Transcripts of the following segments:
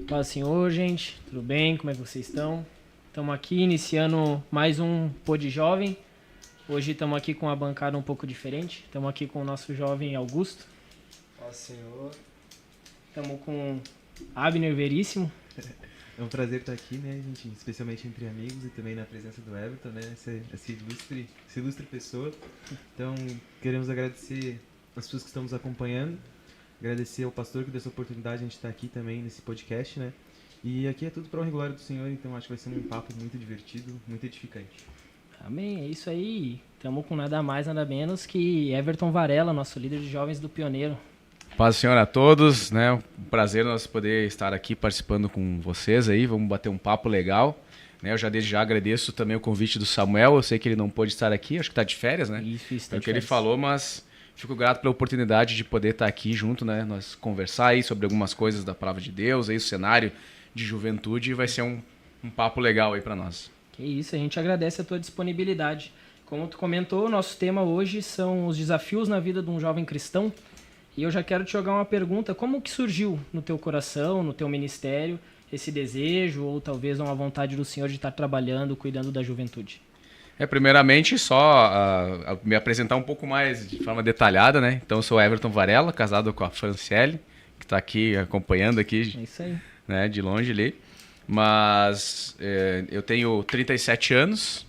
Paz, Senhor, gente. Tudo bem? Como é que vocês estão? Estamos aqui iniciando mais um Pod Jovem. Hoje estamos aqui com uma bancada um pouco diferente. Estamos aqui com o nosso jovem Augusto. Paz, Senhor. Estamos com Abner Veríssimo. É um prazer estar aqui, né, gente? Especialmente entre amigos e também na presença do Everton, né? Essa ilustre pessoa. Então, queremos agradecer as pessoas que estão nos acompanhando. Agradecer ao pastor que deu essa oportunidade de a gente estar aqui também nesse podcast, né? E aqui é tudo para honra e glória do Senhor, então acho que vai ser um papo muito divertido, muito edificante. Amém, é isso aí. Estamos com nada mais, nada menos que Everton Varela, nosso líder de jovens do Pioneiro. Paz do Senhor a todos, né? Um prazer nós poder estar aqui participando com vocês aí, vamos bater um papo legal. Né? Eu desde já agradeço também o convite do Samuel, eu sei que ele não pôde estar aqui, acho que está de férias, né? Isso, é o que ele falou, mas fico grato pela oportunidade de poder estar aqui junto, né? Nós conversar aí sobre algumas coisas da Palavra de Deus, aí o cenário de juventude, vai ser um papo legal aí para nós. Que isso, a gente agradece a tua disponibilidade. Como tu comentou, nosso tema hoje são os desafios na vida de um jovem cristão. E eu já quero te jogar uma pergunta, como que surgiu no teu coração, no teu ministério, esse desejo ou talvez uma vontade do Senhor de estar trabalhando, cuidando da juventude? Primeiramente, só me apresentar um pouco mais de forma detalhada, né? Então, eu sou Everton Varela, casado com a Franciele, que está aqui acompanhando aqui, É isso aí. né, de longe ali. Mas eu tenho 37 anos,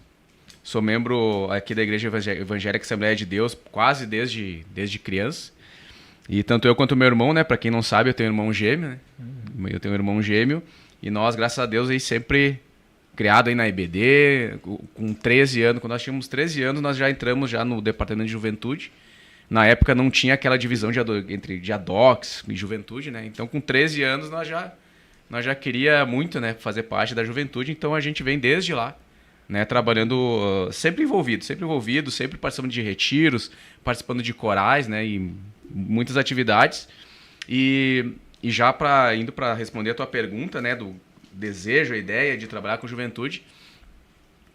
sou membro aqui da Igreja Evangélica Assembleia de Deus quase desde criança. E tanto eu quanto o meu irmão, né? Para quem não sabe, eu tenho um irmão gêmeo, né? Eu tenho um irmão gêmeo e nós, graças a Deus, aí sempre criado aí na IBD, com 13 anos. Quando nós tínhamos 13 anos, nós já entramos já no departamento de juventude. Na época não tinha aquela divisão entre adox e juventude, né? Então, com 13 anos, nós já queria muito, né, fazer parte da juventude. Então, a gente vem desde lá, né, trabalhando sempre envolvido, sempre participando de retiros, participando de corais, né, e muitas atividades. E já indo para responder a tua pergunta, né, do desejo, a ideia de trabalhar com juventude,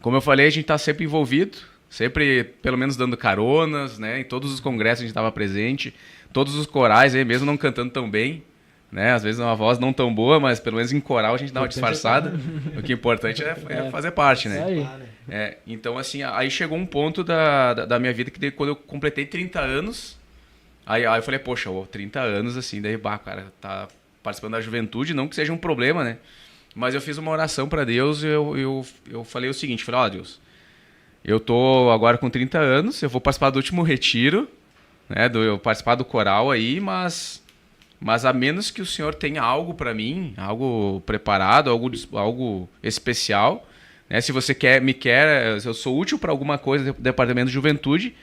como eu falei, a gente está sempre envolvido, sempre pelo menos dando caronas, né, em todos os congressos a gente estava presente, todos os corais, aí, mesmo não cantando tão bem, né, às vezes uma voz não tão boa, mas pelo menos em coral a gente dá uma disfarçada. O que é importante é fazer parte, né? Então, assim, aí chegou um ponto da minha vida que quando eu completei 30 anos, aí eu falei, poxa, 30 anos, assim, daí, cara, tá participando da juventude, não que seja um problema, né? Mas eu fiz uma oração para Deus e eu falei o seguinte, falei, Deus, eu tô agora com 30 anos, eu vou participar do último retiro, né, eu participar do coral aí, mas a menos que o Senhor tenha algo para mim, algo preparado, algo especial, né, se você se eu sou útil para alguma coisa do departamento de juventude,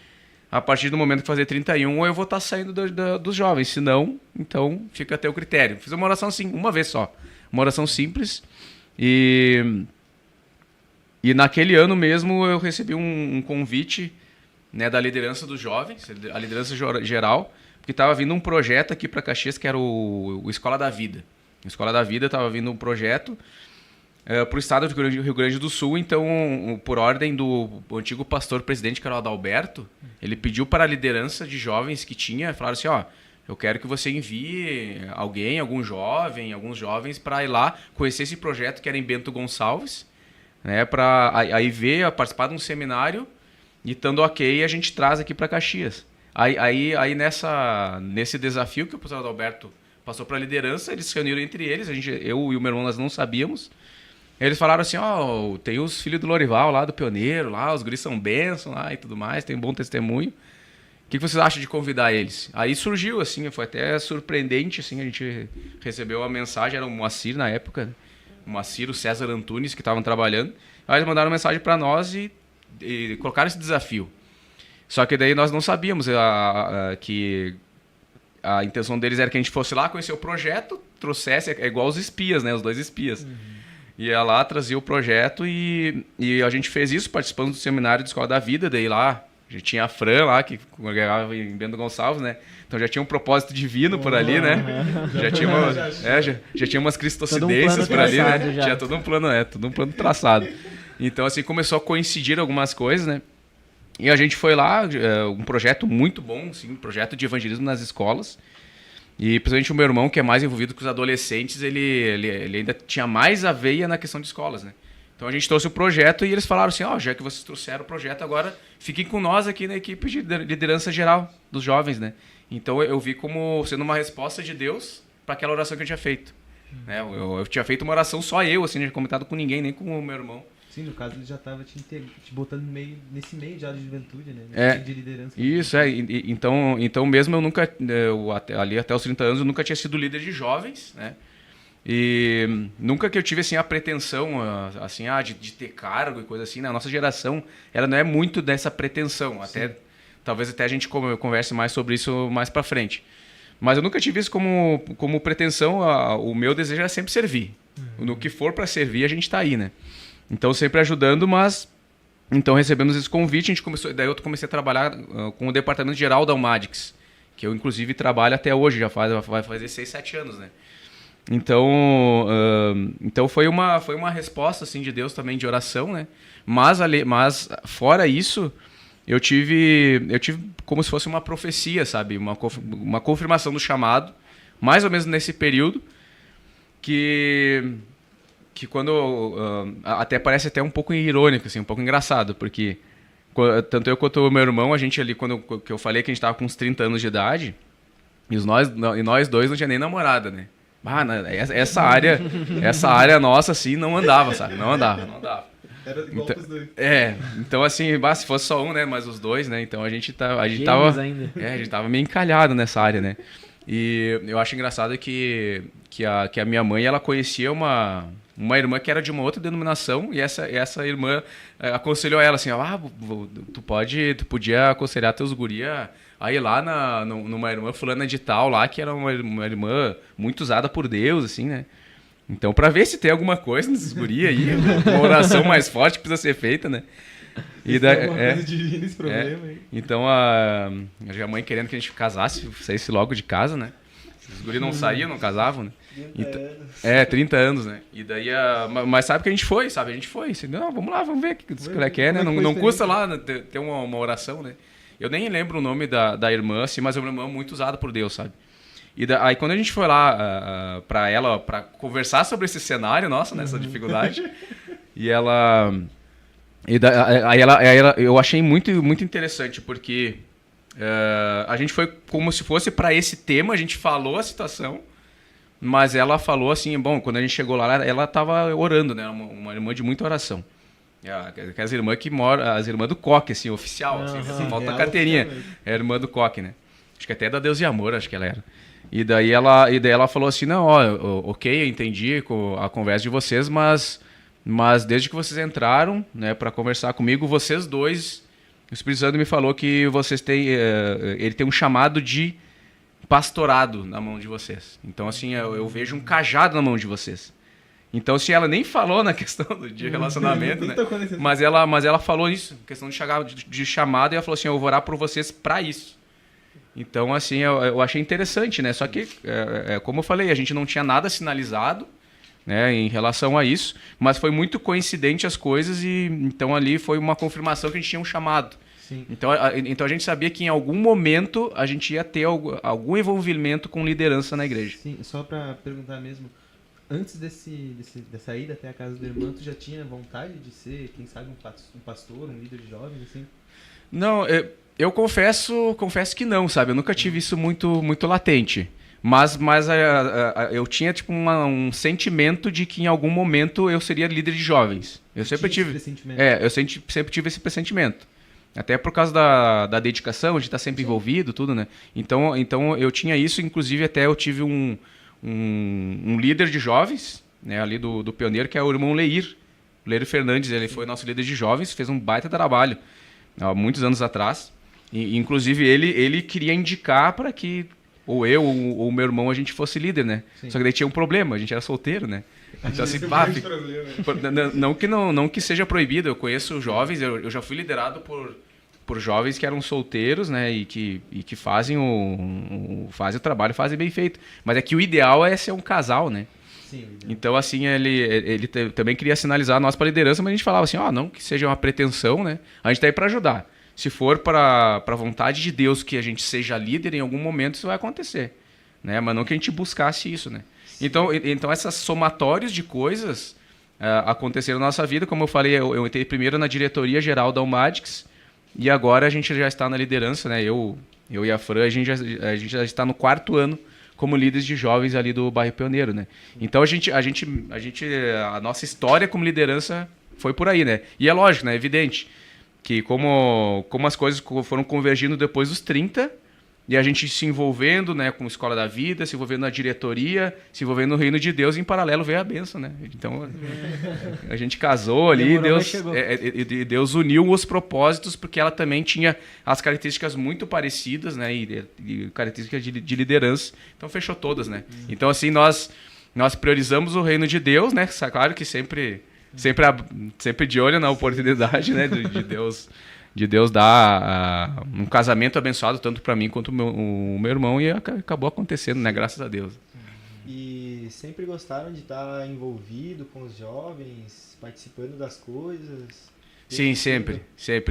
a partir do momento que fazer 31, eu vou estar saindo dos jovens. Se não, então fica a teu critério. Fiz uma oração assim, uma vez só. Uma oração simples. E naquele ano mesmo eu recebi um convite, né, da liderança dos jovens, a liderança geral, porque estava vindo um projeto aqui para Caxias que era o Escola da Vida. A Escola da Vida estava vindo um projeto para o estado do Rio Grande do Sul, então, por ordem do antigo pastor-presidente, que era o Adalberto, ele pediu para a liderança de jovens que tinha, falaram assim, eu quero que você envie alguns jovens para ir lá conhecer esse projeto que era em Bento Gonçalves, né, para aí participar de um seminário e estando ok, a gente traz aqui para Caxias. Aí nesse desafio que o pastor Adalberto passou para a liderança, eles se reuniram entre eles, eu e o meu irmão nós não sabíamos. Eles falaram assim, tem os filhos do Lorival lá, do Pioneiro, lá, os guris são bênção lá e tudo mais, tem um bom testemunho. O que vocês acham de convidar eles? Aí surgiu, assim, foi até surpreendente, assim, a gente recebeu a mensagem, era o Moacir na época, o Moacir, o César Antunes, que estavam trabalhando. Aí eles mandaram uma mensagem para nós e colocaram esse desafio. Só que daí nós não sabíamos que a intenção deles era que a gente fosse lá conhecer o projeto, trouxesse, é igual os espias, né, os 2 espias. Ia lá, trazia o projeto e a gente fez isso participando do seminário de Escola da Vida, daí lá já tinha a Fran lá, que congregava em Bento Gonçalves, né? Então já tinha um propósito divino por ali, né? Já tinha umas cristocidências por ali, né? Já. Tinha todo um plano traçado. Então, assim, começou a coincidir algumas coisas, né? E a gente foi lá, um projeto muito bom, assim, um projeto de evangelismo nas escolas. E principalmente o meu irmão, que é mais envolvido com os adolescentes, ele ainda tinha mais a veia na questão de escolas, né? Então a gente trouxe o projeto e eles falaram assim, já que vocês trouxeram o projeto, agora fiquem com nós aqui na equipe de liderança geral dos jovens, né? Então eu vi como sendo uma resposta de Deus para aquela oração que eu tinha feito. Né? Eu tinha feito uma oração só eu, assim, não tinha comentado com ninguém, nem com o meu irmão. Sim, no caso ele já estava te botando nesse meio já de juventude, né? Meio de liderança. Isso, então mesmo eu nunca, ali até os 30 anos, eu nunca tinha sido líder de jovens, né? E nunca que eu tive assim a pretensão assim, de ter cargo e coisa assim, né? A nossa geração, ela não é muito dessa pretensão, talvez até a gente converse mais sobre isso mais pra frente. Mas eu nunca tive isso como pretensão, o meu desejo era sempre servir. No que for para servir, a gente tá aí, né? Então sempre ajudando, mas então recebemos esse convite, daí eu comecei a trabalhar com o departamento geral da Almadics, que eu inclusive trabalho até hoje, vai fazer 6, 7 anos, né? Então foi uma resposta assim de Deus também de oração, né? Mas fora isso, eu tive como se fosse uma profecia, sabe? Uma confirmação do chamado, mais ou menos nesse período, que quando até parece até um pouco irônico, assim, um pouco engraçado, porque tanto eu quanto o meu irmão, a gente ali, que eu falei que a gente estava com uns 30 anos de idade, e nós dois não tinha nem namorada, né? Essa área nossa, assim, não andava, sabe? Não andava. Era igual pros dois. Então assim, se fosse só um, né? Mas os dois, né? Então a gente tava a gente tava meio encalhado nessa área, né? E eu acho engraçado que a minha mãe, ela conhecia uma irmã que era de uma outra denominação, e essa irmã aconselhou ela assim, tu podia aconselhar teus guria a ir lá numa irmã fulana de tal lá, que era uma irmã muito usada por Deus, assim, né? Então, pra ver se tem alguma coisa nesses guri aí, uma oração mais forte que precisa ser feita, né? E coisa divina esse problema aí. Então, a mãe querendo que a gente saísse logo de casa, né? Os guri não saíam, não casavam, né? 30 anos. 30 anos, né? E daí, mas sabe que a gente foi, sabe? A gente foi. Assim, não, vamos lá, vamos ver o que é, né? Não custa lá ter uma oração, né? Eu nem lembro o nome da irmã, assim, mas é uma irmã muito usada por Deus, sabe? E aí quando a gente foi lá pra conversar sobre esse cenário, nossa, nessa dificuldade, eu achei muito, muito interessante, porque a gente foi como se fosse para esse tema, a gente falou a situação, mas ela falou assim, quando a gente chegou lá, ela estava orando, né? Uma irmã de muita oração. As irmãs que moram, as irmãs do Coque, assim, oficial, assim, falta a carteirinha. É a irmã do Coque, né? Acho que até da Deus e Amor, acho que ela era. E daí ela falou assim, não, ok, eu entendi a conversa de vocês, mas desde que vocês entraram, né, para conversar comigo, vocês dois, o Espírito Santo me falou que vocês ele tem um chamado de pastorado na mão de vocês. Então, assim, eu vejo um cajado na mão de vocês. Então, se ela nem falou na questão de relacionamento, né? Mas ela falou isso, questão de chamado, e ela falou assim, eu vou orar por vocês para isso. Então, assim, eu achei interessante, né? Só que, como eu falei, a gente não tinha nada sinalizado, né, em relação a isso, mas foi muito coincidente as coisas, e então ali foi uma confirmação que a gente tinha um chamado. Sim. Então a gente sabia que em algum momento a gente ia ter algum envolvimento com liderança na igreja. Sim, só para perguntar mesmo, antes dessa ida até a casa do irmão, tu já tinha vontade de ser, quem sabe, um pastor, um líder de jovens, assim? Não, eu confesso que não, sabe? Eu nunca tive isso muito latente. Mas eu tinha tipo um sentimento de que em algum momento eu seria líder de jovens. Eu sempre tive. Eu sempre tive esse pressentimento. Até por causa da dedicação, de estar sempre envolvido, tudo, né? Então eu tinha isso, inclusive até eu tive um líder de jovens, né, ali do Pioneiro, que é o irmão Leir Fernandes. Ele foi nosso líder de jovens, fez um baita trabalho há muitos anos atrás. E inclusive ele queria indicar para que ou eu ou o meu irmão a gente fosse líder, né? Sim. Só que daí tinha um problema, a gente era solteiro, né? Então, assim, não que seja proibido, eu conheço jovens, eu já fui liderado por jovens que eram solteiros, né? E que fazem o trabalho, fazem bem feito. Mas é que o ideal é ser um casal, né? Sim. Então, assim, ele também queria sinalizar a nossa liderança, mas a gente falava assim, não que seja uma pretensão, né? A gente tá aí para ajudar. Se for para a vontade de Deus que a gente seja líder, em algum momento isso vai acontecer. né? Mas não que a gente buscasse isso, né? Então essas somatórios de coisas aconteceram na nossa vida. Como eu falei, eu entrei primeiro na diretoria geral da UMADIX e agora a gente já está na liderança, né? Eu e a Fran, a gente já está no 4º ano como líderes de jovens ali do bairro Pioneiro, né? Então a nossa história como liderança foi por aí, né? E é lógico, né? É evidente que como as coisas foram convergindo depois dos 30, e a gente se envolvendo, né, com a Escola da Vida, se envolvendo na diretoria, se envolvendo no Reino de Deus, e em paralelo veio a bênção, né? Então a gente casou ali, e Deus uniu os propósitos, porque ela também tinha as características muito parecidas, né, e características de liderança, então fechou todas, né? Então assim, nós priorizamos o Reino de Deus, né? Claro que sempre de olho na oportunidade, né, de Deus dar um casamento abençoado tanto para mim quanto o meu irmão, e acabou acontecendo, né, graças a Deus. E sempre gostaram de estar envolvido com os jovens, participando das coisas? Sim, sempre.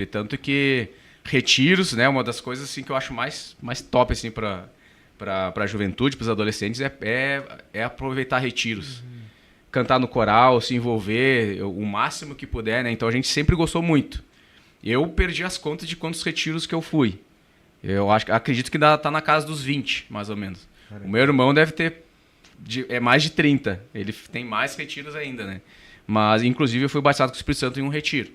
Tanto que retiros, né, uma das coisas assim que eu acho mais top assim para a juventude, para os adolescentes, é aproveitar retiros. Cantar no coral, se envolver o máximo que puder, né? Então a gente sempre gostou muito. Eu perdi as contas de quantos retiros que eu fui. Acredito que tá na casa dos 20, mais ou menos. Caramba. O meu irmão deve ter mais de 30. Ele tem mais retiros ainda, né? Mas, inclusive, eu fui batizado com o Espírito Santo em um retiro,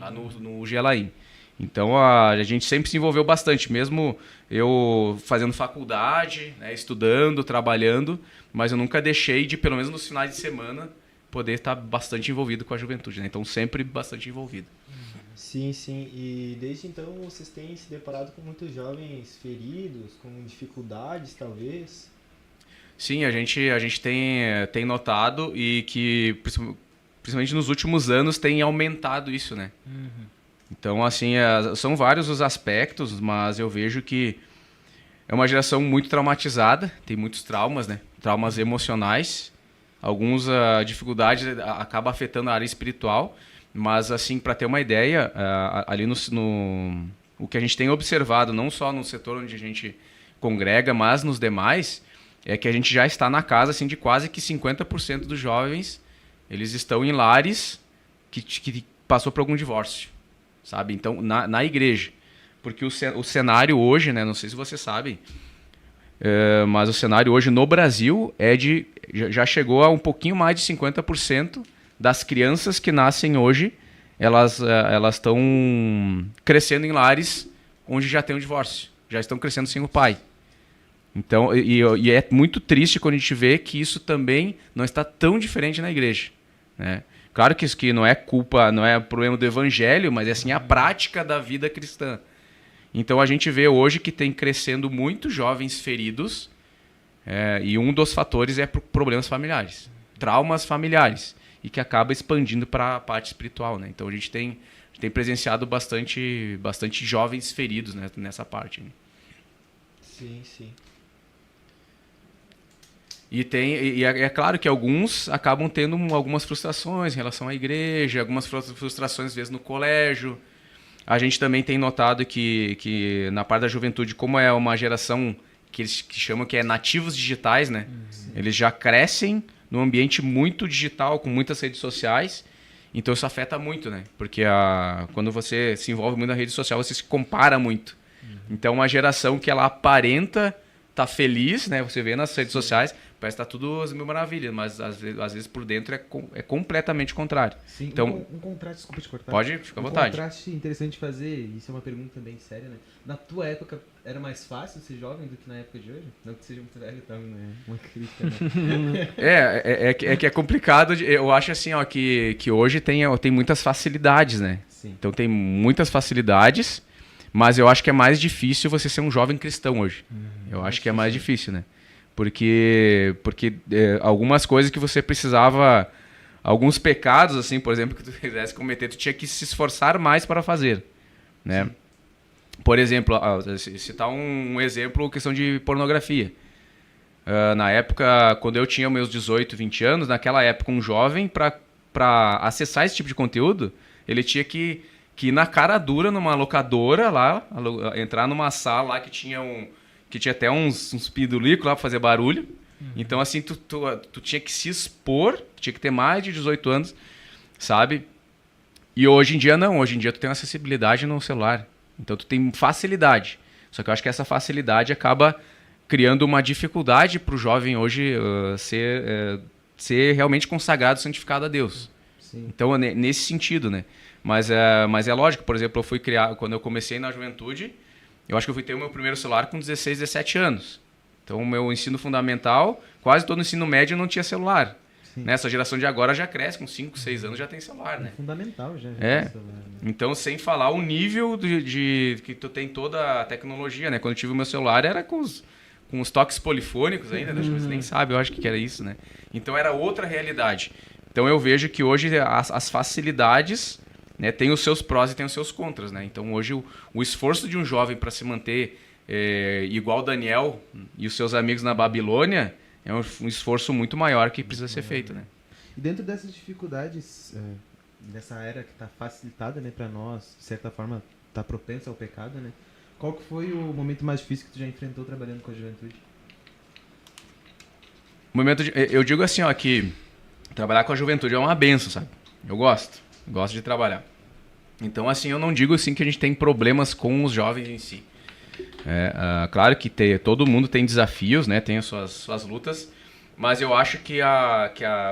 lá no Gelaim. Então, a gente sempre se envolveu bastante, mesmo eu fazendo faculdade, né, estudando, trabalhando, mas eu nunca deixei de, pelo menos nos finais de semana, poder estar bastante envolvido com a juventude, né? Então, sempre bastante envolvido. Sim, sim. E desde então vocês têm se deparado com muitos jovens feridos, com dificuldades, talvez? Sim, a gente tem notado, e que, principalmente nos últimos anos, tem aumentado isso, né? Então, assim, são vários os aspectos, mas eu vejo que é uma geração muito traumatizada, tem muitos traumas, né? Traumas emocionais, algumas dificuldades acabam afetando a área espiritual, mas, assim, para ter uma ideia, ali o que a gente tem observado, não só no setor onde a gente congrega, mas nos demais, é que a gente já está na casa assim, de quase que 50% dos jovens, eles estão em lares que passou por algum divórcio. Sabe? Então, na igreja. Porque o cenário hoje, né, não sei se vocês sabem, mas o cenário hoje no Brasil já chegou a um pouquinho mais de 50% das crianças que nascem hoje, elas estão crescendo em lares onde já tem um divórcio, já estão crescendo sem o pai. Então, e é muito triste quando a gente vê que isso também não está tão diferente na igreja, né? Claro que isso que não é culpa, não é problema do evangelho, mas é assim a prática da vida cristã. Então a gente vê hoje que tem crescendo muitos jovens feridos, e um dos fatores é problemas familiares, traumas familiares, e que acaba expandindo para a parte espiritual, né? Então a gente tem presenciado bastante jovens feridos, né, nessa parte, né? Sim, sim. E é claro que alguns acabam tendo algumas frustrações em relação à igreja, algumas frustrações às vezes no colégio. A gente também tem notado que na parte da juventude, como é uma geração que eles chamam que é nativos digitais, né? Eles já crescem num ambiente muito digital, com muitas redes sociais, então isso afeta muito, né? Porque quando você se envolve muito na rede social, você se compara muito. Então uma geração que ela aparenta tá feliz, né? Você vê nas redes sociais, parece que tá tudo as mil maravilhas, mas às vezes por dentro é completamente contrário. Sim, então, um contraste, desculpa te cortar. Pode, fica à vontade. Um contraste interessante de fazer, isso é uma pergunta bem séria, né? Na tua época, era mais fácil ser jovem do que na época de hoje? Não que seja muito velho, tá? Né? Uma crítica, né? É que é complicado. Eu acho assim, ó, que hoje tem muitas facilidades, né? Sim. Então tem muitas facilidades, mas eu acho que é mais difícil você ser um jovem cristão hoje. Eu acho que é mais difícil, né? Porque algumas coisas que você precisava, alguns pecados, assim, por exemplo, que tu quisesse cometer, tu tinha que se esforçar mais para fazer, né? Sim. Por exemplo, citar um exemplo, questão de pornografia. Na época, quando eu tinha meus 18, 20 anos, naquela época, um jovem, para acessar esse tipo de conteúdo, ele tinha que ir na cara dura numa locadora lá, entrar numa sala lá que porque tinha até uns pirulicos lá pra fazer barulho. Então, assim, tu tinha que se expor, tinha que ter mais de 18 anos, sabe? E hoje em dia não, hoje em dia tu tem uma acessibilidade no celular. Então tu tem facilidade. Só que eu acho que essa facilidade acaba criando uma dificuldade pro jovem hoje ser realmente consagrado, santificado a Deus. Sim. Então, nesse sentido, né? Mas é lógico, por exemplo, quando eu comecei na juventude, eu acho que eu fui ter o meu primeiro celular com 16, 17 anos. Então, o meu ensino fundamental, quase todo o ensino médio não tinha celular. Essa geração de agora já cresce, com 5, 6 anos já tem celular, né? É fundamental já. É. Celular, né? Então, sem falar o nível de que tu tem toda a tecnologia, né? Quando eu tive o meu celular era com os toques polifônicos ainda, né? Você nem sabe, eu acho que era isso, né? Então, era outra realidade. Então, eu vejo que hoje as facilidades, né, tem os seus prós e tem os seus contras, né? Então, hoje o esforço de um jovem para se manter igual Daniel e os seus amigos na Babilônia é um esforço muito maior que precisa ser feito, né? E dentro dessas dificuldades, dessa era que está facilitada, né, para nós, de certa forma, está propensa ao pecado, né? Qual que foi o momento mais difícil que tu já enfrentou trabalhando com a juventude? Eu digo assim, ó, que trabalhar com a juventude é uma benção, sabe? Eu gosto de trabalhar. Então, assim, eu não digo assim que a gente tem problemas com os jovens em si. Claro que todo mundo tem desafios, né? Tem as suas lutas, mas eu acho que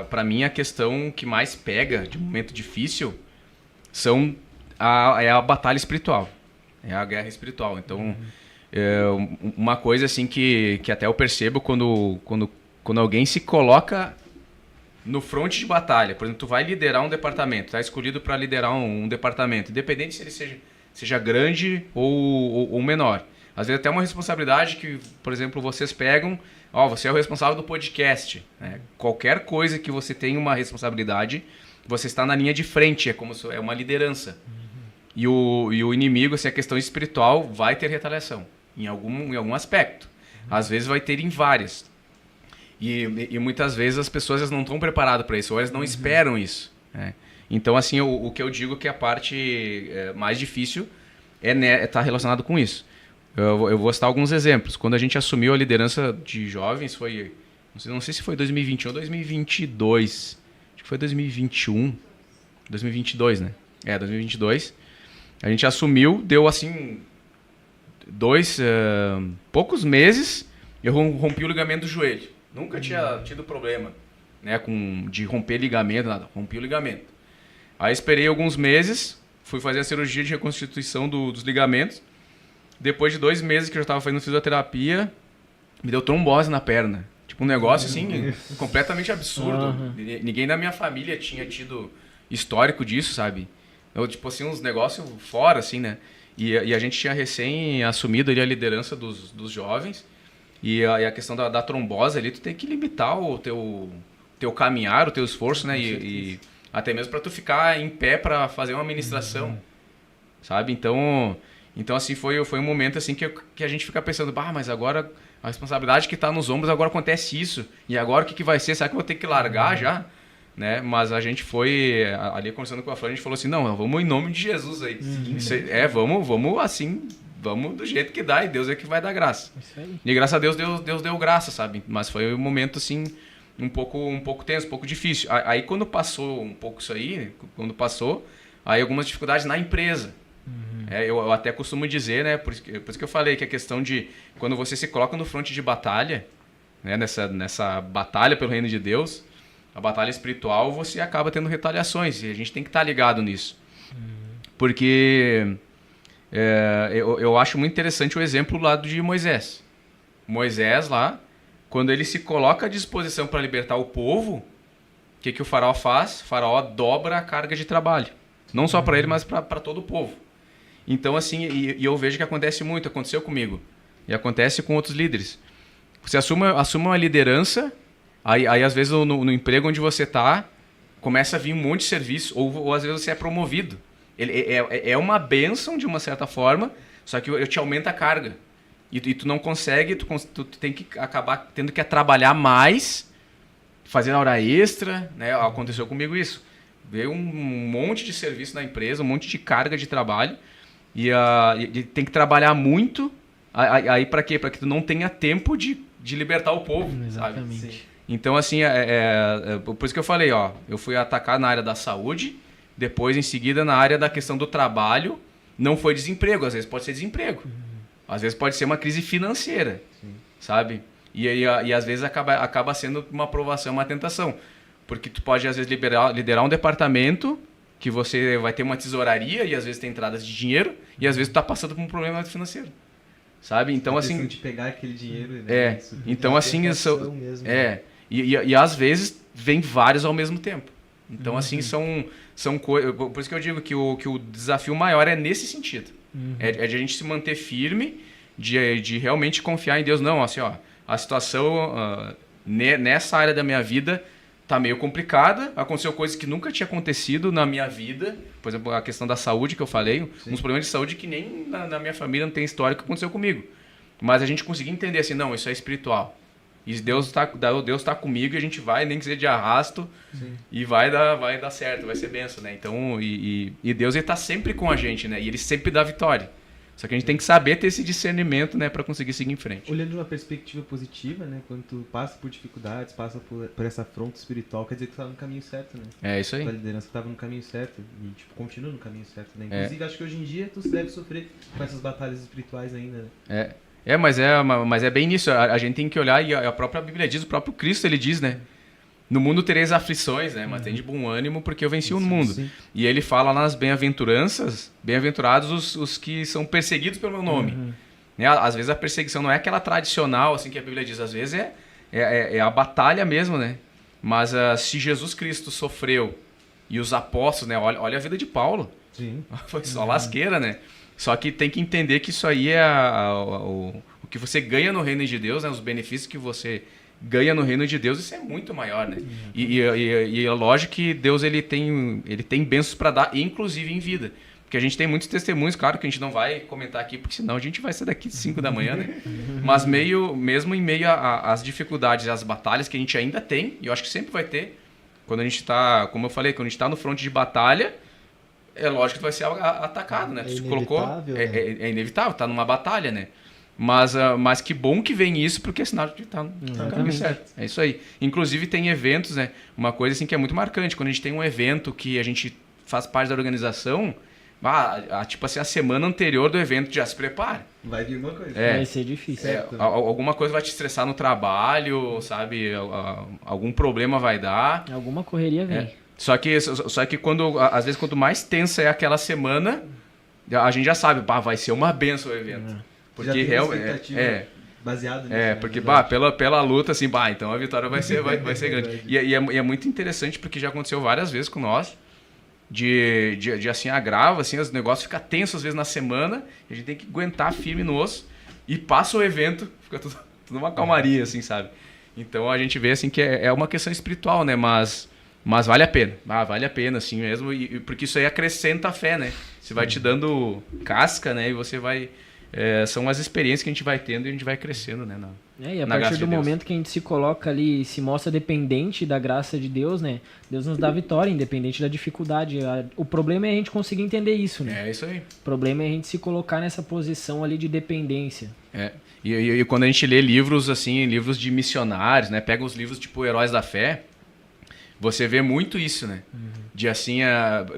para mim a questão que mais pega de momento difícil é a batalha espiritual, é a guerra espiritual. Então, uma coisa assim que até eu percebo quando alguém se coloca no fronte de batalha, por exemplo, tu vai liderar um departamento, tá escolhido para liderar um departamento, independente se ele seja grande ou menor. Às vezes até uma responsabilidade que, por exemplo, vocês pegam, você é o responsável do podcast, né? Qualquer coisa que você tenha uma responsabilidade, você está na linha de frente, é uma liderança. E o inimigo, assim, a questão espiritual, vai ter retaliação, em algum aspecto. Às vezes vai ter em várias. E muitas vezes as pessoas não estão preparadas para isso, ou elas não esperam isso, né? Então, assim, o que eu digo que a parte mais difícil tá relacionado com isso. Eu vou citar alguns exemplos. Quando a gente assumiu a liderança de jovens, não sei se foi 2021 ou 2022. Acho que foi 2021. 2022, né? 2022. A gente assumiu, deu assim, poucos meses, eu rompi o ligamento do joelho. Nunca tinha tido problema, né, de romper ligamento, nada. Rompi o ligamento. Aí esperei alguns meses, fui fazer a cirurgia de reconstituição dos ligamentos. Depois de 2 meses que eu já estava fazendo fisioterapia, me deu trombose na perna. Tipo, um negócio assim, completamente absurdo. Ninguém da minha família tinha tido histórico disso, sabe? Eu, tipo assim, uns negócios fora, assim, né? E a gente tinha recém assumido ali a liderança dos jovens. E a questão da trombose ali, tu tem que limitar o teu caminhar, o teu esforço, né? E até mesmo para tu ficar em pé para fazer uma ministração, sabe? Então assim, foi um momento assim que a gente fica pensando, mas agora a responsabilidade que está nos ombros, agora acontece isso. E agora o que vai ser? Será que eu vou ter que largar já? Né? Mas a gente foi, ali conversando com a Flor, a gente falou assim, não, vamos em nome de Jesus aí. Vamos assim, vamos do jeito que dá, e Deus é que vai dar graça. E graças a Deus deu graça, sabe? Mas foi um momento assim, um pouco tenso, um pouco difícil. Aí quando passou um pouco isso aí, aí algumas dificuldades na empresa. Eu até costumo dizer, né, por isso que eu falei que a questão de quando você se coloca no fronte de batalha, né, nessa batalha pelo reino de Deus, a batalha espiritual, você acaba tendo retaliações, e a gente tem que estar ligado nisso. Porque eu acho muito interessante o exemplo lá de Moisés. Moisés lá, quando ele se coloca à disposição para libertar o povo, o que o faraó faz? O faraó dobra a carga de trabalho. Não só para ele, mas para todo o povo. Então, assim, e eu vejo que aconteceu comigo, e acontece com outros líderes. Você assume uma liderança, aí às vezes no emprego onde você está, começa a vir um monte de serviço, ou às vezes você é promovido. É uma bênção de uma certa forma, só que te aumenta a carga. E tu não consegue, tu tem que acabar tendo que trabalhar mais, fazer hora extra, né? Aconteceu comigo isso. Veio um monte de serviço na empresa, um monte de carga de trabalho, e tem que trabalhar muito Aí para quê? Para que tu não tenha tempo de libertar o povo, sabe? Exatamente. Então, assim, por isso que eu falei, ó, eu fui atacar na área da saúde, depois, em seguida, na área da questão do trabalho, não foi desemprego, às vezes pode ser desemprego, às vezes pode ser uma crise financeira, sabe? E às vezes acaba sendo uma provação, uma tentação, porque tu pode, às vezes, liderar um departamento que você vai ter uma tesouraria e, às vezes, tem entradas de dinheiro e, às vezes, tu tá passando por um problema financeiro, sabe? Então, assim... de pegar aquele dinheiro, né? Então, assim, e às vezes vem vários ao mesmo tempo. Então, assim, são coisas... Por isso que eu digo que o desafio maior é nesse sentido. É de a gente se manter firme, de realmente confiar em Deus. Não, assim, ó, a situação nessa área da minha vida tá meio complicada. Aconteceu coisas que nunca tinha acontecido na minha vida. Por exemplo, a questão da saúde que eu falei. Uns problemas de saúde que nem na minha família não tem história que aconteceu comigo. Mas a gente conseguir entender assim, não, isso é espiritual. E Deus tá comigo e a gente vai, nem que seja de arrasto, e vai dar certo, vai ser benção, né? Então, e Deus, ele tá sempre com a gente, né? E ele sempre dá vitória. Só que a gente tem que saber ter esse discernimento, né, para conseguir seguir em frente. Olhando de uma perspectiva positiva, né, quando tu passa por dificuldades, passa por essa afronta espiritual, quer dizer que tu tá no caminho certo, né? É isso aí. A liderança tava no caminho certo e, tipo, continua no caminho certo, né? Inclusive, acho que hoje em dia tu deve sofrer com essas batalhas espirituais ainda, né? Mas é bem nisso. A gente tem que olhar, e a própria Bíblia diz, o próprio Cristo, ele diz, né? No mundo tereis aflições, né? Mas tem de bom ânimo porque eu venci o mundo. Sim. E ele fala nas bem-aventuranças, bem-aventurados os que são perseguidos pelo meu nome. Né? Às vezes a perseguição não é aquela tradicional, assim que a Bíblia diz. Às vezes é a batalha mesmo, né? Mas se Jesus Cristo sofreu e os apóstolos, né? Olha a vida de Paulo. Sim. Foi só lasqueira, né? Só que tem que entender que isso aí é o que você ganha no reino de Deus, né? Os benefícios que você ganha no reino de Deus, isso é muito maior, né? E é lógico que Deus ele tem bênçãos para dar, inclusive em vida. Porque a gente tem muitos testemunhos, claro que a gente não vai comentar aqui, porque senão a gente vai sair daqui 5 da manhã, né? Mas mesmo em meio às dificuldades e às batalhas que a gente ainda tem, e eu acho que sempre vai ter, quando a gente está, como eu falei, quando a gente está no fronte de batalha, é lógico que vai ser atacado, né? É inevitável, é inevitável, tá numa batalha, né? Mas que bom que vem isso, porque é sinal de que tá no caminho certo. É isso aí. Inclusive tem eventos, né? Uma coisa assim que é muito marcante. Quando a gente tem um evento que a gente faz parte da organização, tipo assim, a semana anterior do evento já se prepara. Vai vir uma coisa. Vai ser difícil. Alguma coisa vai te estressar no trabalho, sabe? Algum problema vai dar. Alguma correria vem. Só que às vezes, quanto mais tensa é aquela semana, a gente já sabe, vai ser uma benção o evento. Porque realmente baseado nisso, né? Porque pela luta assim, então a vitória vai ser grande. E é muito interessante porque já aconteceu várias vezes com nós de assim agrava, assim, os negócios ficam tensos às vezes na semana, a gente tem que aguentar firme no osso e passa o evento, fica tudo uma calmaria assim, sabe? Então a gente vê assim que é uma questão espiritual, né, mas vale a pena. Vale a pena assim mesmo, porque isso aí acrescenta a fé, né? Você vai te dando casca, né, e você vai são as experiências que a gente vai tendo e a gente vai crescendo, né? E a partir do momento que a gente se coloca ali, se mostra dependente da graça de Deus, né? Deus nos dá vitória, independente da dificuldade. O problema é a gente conseguir entender isso, né? É isso aí. O problema é a gente se colocar nessa posição ali de dependência. E quando a gente lê livros, assim, livros de missionários, né? Pega os livros tipo Heróis da Fé, você vê muito isso, né? De assim,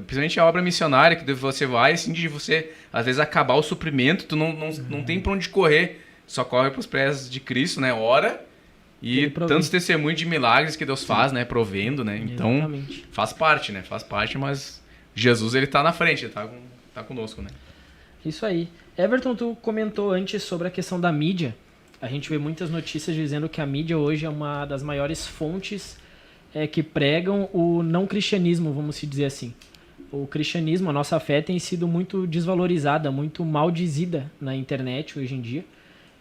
principalmente a obra missionária, que você vai, assim, de você, às vezes, acabar o suprimento, tu não tem pra onde correr, só corre pros pés de Cristo, né? Ora, e tantos testemunhos de milagres que Deus faz, né? Provendo, né? Então, exatamente. Faz parte, né? Faz parte, mas Jesus, ele tá na frente, ele tá conosco, né? Isso aí. Everton, tu comentou antes sobre a questão da mídia. A gente vê muitas notícias dizendo que a mídia hoje é uma das maiores fontes que pregam o não cristianismo, vamos se dizer assim. O cristianismo, a nossa fé tem sido muito desvalorizada, muito maldizida na internet hoje em dia.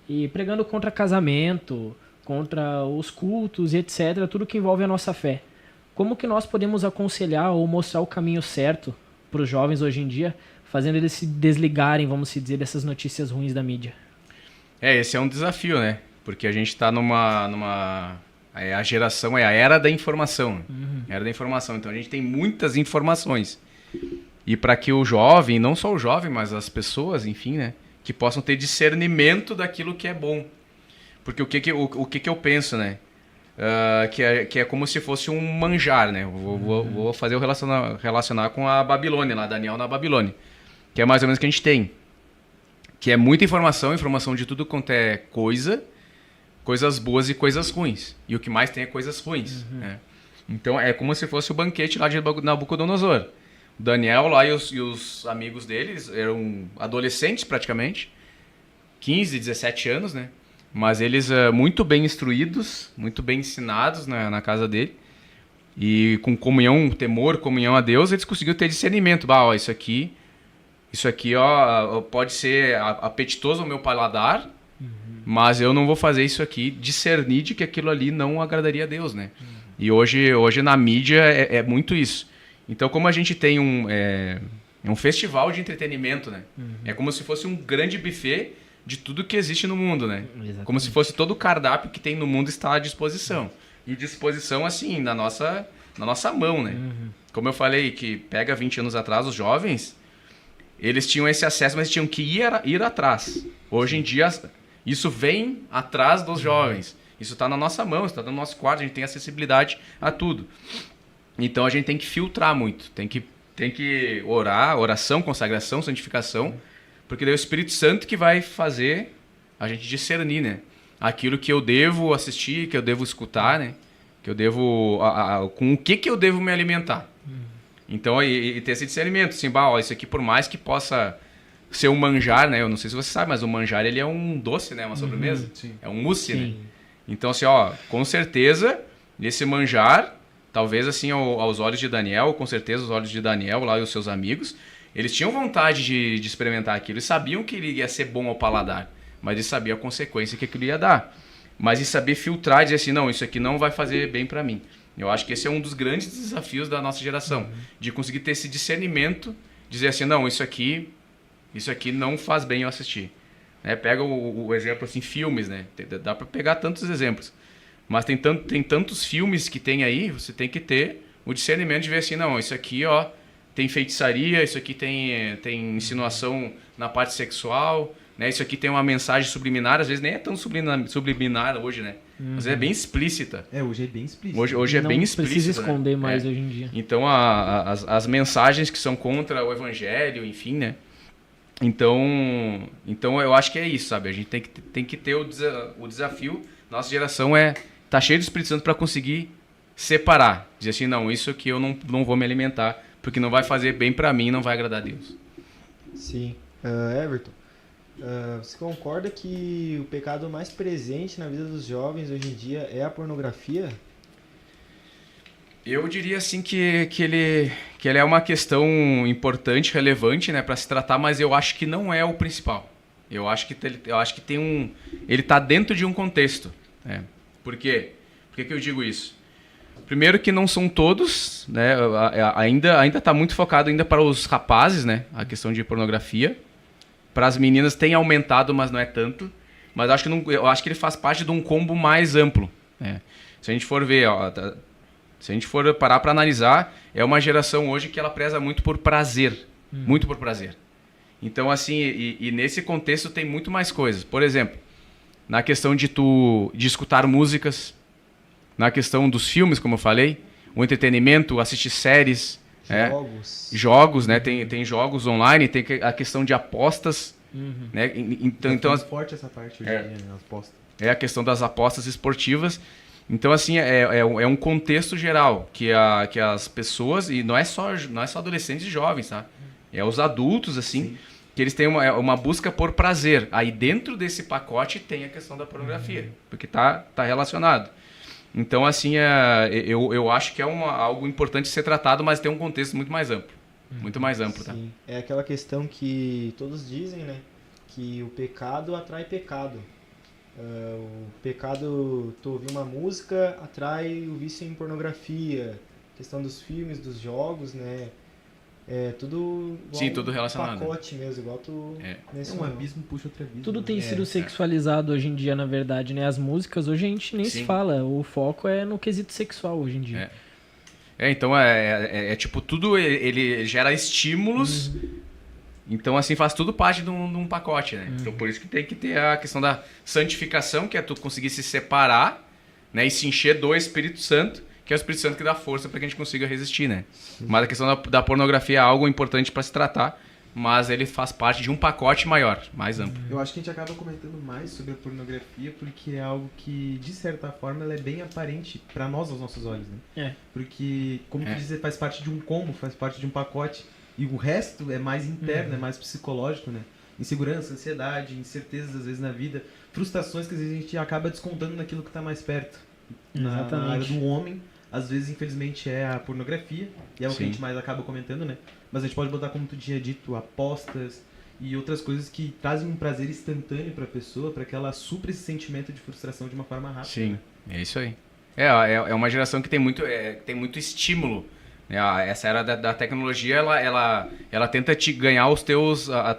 E pregando contra casamento, contra os cultos e etc., tudo que envolve a nossa fé. Como que nós podemos aconselhar ou mostrar o caminho certo para os jovens hoje em dia, fazendo eles se desligarem, vamos se dizer, dessas notícias ruins da mídia? Esse é um desafio, né? Porque a gente está a geração é a era da informação. Era da informação. Então a gente tem muitas informações. E para que o jovem, não só o jovem, mas as pessoas, enfim, né, que possam ter discernimento daquilo que é bom. Porque o que eu penso, né? Que é como se fosse um manjar, né? Vou fazer o relacionar com a Babilônia, lá, Daniel na Babilônia. Que é mais ou menos o que a gente tem. Que é muita informação de tudo quanto é coisas boas e coisas ruins. E o que mais tem é coisas ruins. Né? Então é como se fosse o banquete lá de Nabucodonosor. O Daniel lá e os amigos deles eram adolescentes praticamente, 15, 17 anos, né? Mas eles muito bem instruídos, muito bem ensinados na casa dele. E com temor, comunhão a Deus, eles conseguiram ter discernimento. Isso aqui ó, pode ser apetitoso ao meu paladar, mas eu não vou fazer isso aqui, discernir de que aquilo ali não agradaria a Deus, né? E hoje na mídia é muito isso. Então, como a gente tem um festival de entretenimento, né? É como se fosse um grande buffet de tudo que existe no mundo, né? Exatamente. Como se fosse todo o cardápio que tem no mundo está à disposição. E disposição, assim, na nossa mão, né? Como eu falei, que pega 20 anos atrás, os jovens, eles tinham esse acesso, mas tinham que ir atrás. Hoje em dia, isso vem atrás dos jovens. Isso está na nossa mão, está no nosso quarto, a gente tem acessibilidade a tudo. Então a gente tem que filtrar muito, tem que orar, oração, consagração, santificação, porque daí é o Espírito Santo que vai fazer a gente discernir, né? Aquilo que eu devo assistir, que eu devo escutar, né? Que eu devo, com o que eu devo me alimentar. Então, e ter esse discernimento, assim, isso aqui por mais que possa ser um manjar, né? Eu não sei se você sabe, mas o manjar ele é um doce, né? Uma sobremesa. É um mousse, né? Então, assim, com certeza, nesse manjar, talvez assim aos olhos de Daniel, com certeza os olhos de Daniel lá e os seus amigos, eles tinham vontade de experimentar aquilo. Eles sabiam que ele ia ser bom ao paladar, mas eles sabiam a consequência que aquilo ia dar. Mas de saber filtrar e dizer assim, não, isso aqui não vai fazer bem para mim. Eu acho que esse é um dos grandes desafios da nossa geração, de conseguir ter esse discernimento, dizer assim, não, isso aqui não faz bem eu assistir. Né? Pega o exemplo assim, filmes, né? Dá para pegar tantos exemplos. Mas tem tantos filmes que tem aí, você tem que ter o discernimento de ver assim, não, isso aqui tem feitiçaria, isso aqui tem insinuação na parte sexual, né? Isso aqui tem uma mensagem subliminar, às vezes nem é tão subliminar hoje, né? Mas é bem explícita. Hoje é bem explícito. Hoje é bem explícita. Não precisa esconder, né? Mais hoje em dia. Então as mensagens que são contra o evangelho, enfim, né? Então eu acho que é isso, sabe? A gente tem que ter o desafio. Nossa geração tá cheia do Espírito Santo para conseguir separar. Dizer assim, não, isso aqui eu não vou me alimentar, porque não vai fazer bem para mim, não vai agradar a Deus. Sim. Everton, você concorda que o pecado mais presente na vida dos jovens hoje em dia é a pornografia? Eu diria assim que ele é uma questão importante, relevante, né, para se tratar, mas eu acho que não é o principal. Eu acho que ele está dentro de um contexto. Né? Por quê? Por que eu digo isso? Primeiro que não são todos, né, ainda está muito focado ainda para os rapazes, né, a questão de pornografia. Para as meninas tem aumentado, mas não é tanto. Mas eu acho que ele faz parte de um combo mais amplo. Né? Se a gente for ver, se a gente for parar para analisar, é uma geração hoje que ela preza muito por prazer. Muito por prazer. Então, assim, e nesse contexto tem muito mais coisas. Por exemplo, na questão de escutar músicas, na questão dos filmes, como eu falei, o entretenimento, assistir séries, jogos, né? Tem jogos online, tem a questão de apostas, né? Então forte essa parte hoje em dia, né? Aposta. É a questão das apostas esportivas. Então, assim, é um contexto geral que as pessoas, e não é só adolescentes e jovens, tá? É os adultos, assim, sim, que eles têm uma busca por prazer. Aí dentro desse pacote tem a questão da pornografia, porque tá relacionado. Então, assim, eu acho que é algo importante ser tratado, mas tem um contexto muito mais amplo. Muito mais amplo, tá? Sim. É aquela questão que todos dizem, né? Que o pecado atrai pecado. O pecado, tu ouvir uma música, atrai o vício em pornografia. A questão dos filmes, dos jogos, né? É tudo igual. Sim, tudo relacionado. Pacote mesmo, igual tu mencionou. Um abismo puxa outro abismo. Tudo tem sido sexualizado hoje em dia, na verdade, né? As músicas, hoje a gente nem se fala. O foco é no quesito sexual hoje em dia. Então, tipo, tudo ele gera estímulos Então, assim, faz tudo parte de um pacote, né? Então, por isso que tem que ter a questão da santificação, que é tu conseguir se separar, né? E se encher do Espírito Santo, que é o Espírito Santo que dá força para que a gente consiga resistir, né? Mas a questão da pornografia é algo importante para se tratar, mas ele faz parte de um pacote maior, mais amplo. Eu acho que a gente acaba comentando mais sobre a pornografia porque é algo que, de certa forma, ela é bem aparente para nós, aos nossos olhos, né? Porque, como tu disse, faz parte de um combo, faz parte de um pacote. E o resto é mais interno, é mais psicológico, né? Insegurança, ansiedade, incertezas às vezes na vida, frustrações que às vezes a gente acaba descontando naquilo que está mais perto. Na área do homem, às vezes, infelizmente, é a pornografia, e é o que a gente mais acaba comentando, né? Mas a gente pode botar, como tu tinha dito, apostas e outras coisas que trazem um prazer instantâneo para a pessoa, para que ela supra esse sentimento de frustração de uma forma rápida. Sim, é isso aí. É uma geração que tem muito estímulo. Essa era da tecnologia, ela tenta te ganhar as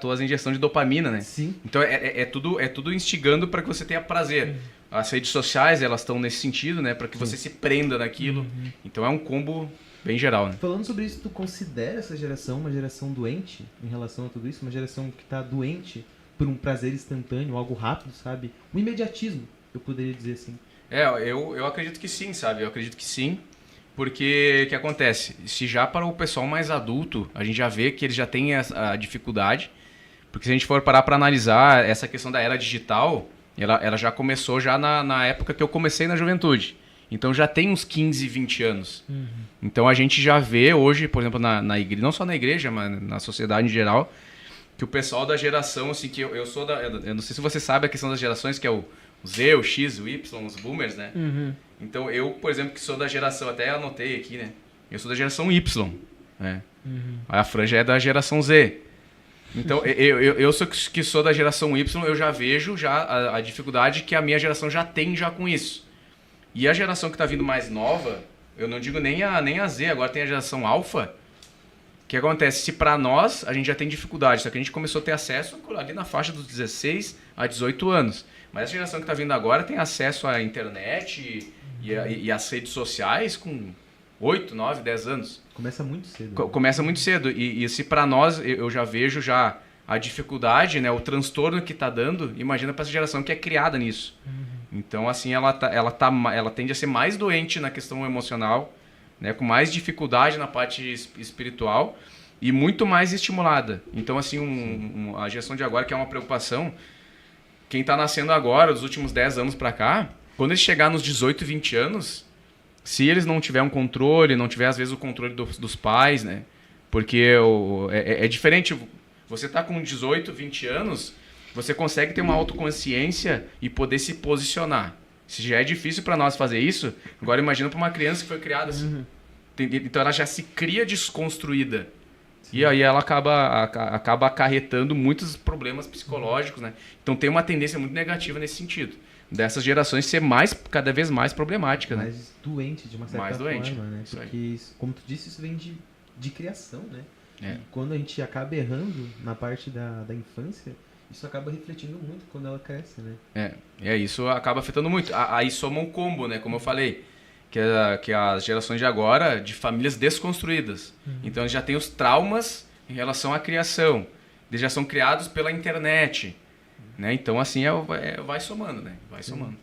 tuas injeções de dopamina, né? Sim. Então é tudo instigando para que você tenha prazer. As redes sociais, elas estão nesse sentido, né? Para que você se prenda naquilo. Então é um combo bem geral, né? Falando sobre isso, tu considera essa geração uma geração doente em relação a tudo isso? Uma geração que está doente por um prazer instantâneo, algo rápido, sabe? Um imediatismo, eu poderia dizer assim. Eu acredito que sim, sabe? Eu acredito que sim. Porque o que acontece? Se já para o pessoal mais adulto, a gente já vê que eles já têm a dificuldade. Porque se a gente for parar para analisar essa questão da era digital, ela já começou já na época que eu comecei na juventude. Então já tem uns 15, 20 anos. Então a gente já vê hoje, por exemplo, na igreja, não só na igreja, mas na sociedade em geral, que o pessoal da geração, assim, que eu sou eu não sei se você sabe a questão das gerações, que é o Z, o X, o Y, os boomers, né? Então eu, por exemplo, que sou da geração, até anotei aqui, né? Eu sou da geração Y, né? A Franja é da geração Z. Então eu que sou da geração Y, eu já vejo a dificuldade que a minha geração já tem já com isso. E a geração que está vindo mais nova, eu não digo nem a Z, agora tem a geração Alpha. O que acontece? Se para nós a gente já tem dificuldade, só que a gente começou a ter acesso ali na faixa dos 16 a 18 anos. Mas essa geração que está vindo agora tem acesso à internet e às redes sociais com 8, 9, 10 anos. Começa muito cedo. Começa muito cedo. E se para nós, eu já vejo já a dificuldade, né, o transtorno que está dando, imagina para essa geração que é criada nisso. Então, assim, ela tende a ser mais doente na questão emocional, né, com mais dificuldade na parte espiritual e muito mais estimulada. Então, assim, a geração de agora, que é uma preocupação, quem está nascendo agora, dos últimos 10 anos para cá, quando eles chegar nos 18, 20 anos, se eles não tiverem um controle, não tiver às vezes o controle dos pais, né? Porque é diferente, você tá com 18, 20 anos, você consegue ter uma autoconsciência e poder se posicionar. Se já é difícil para nós fazer isso, agora imagina para uma criança que foi criada assim. Então ela já se cria desconstruída. Sim. E aí ela acaba acarretando muitos problemas psicológicos, né? Então tem uma tendência muito negativa nesse sentido. Dessas gerações ser cada vez mais problemática, mais né? doente, de uma certa mais doente, forma, né? Porque, como tu disse, isso vem de criação, né? E quando a gente acaba errando na parte da infância, isso acaba refletindo muito quando ela cresce, né? Isso acaba afetando muito. Aí soma um combo, né? Como eu falei, que as gerações de agora, de famílias desconstruídas. Então eles já têm os traumas em relação à criação. Eles já são criados pela internet. Né? Então, assim, vai somando, né? Vai somando.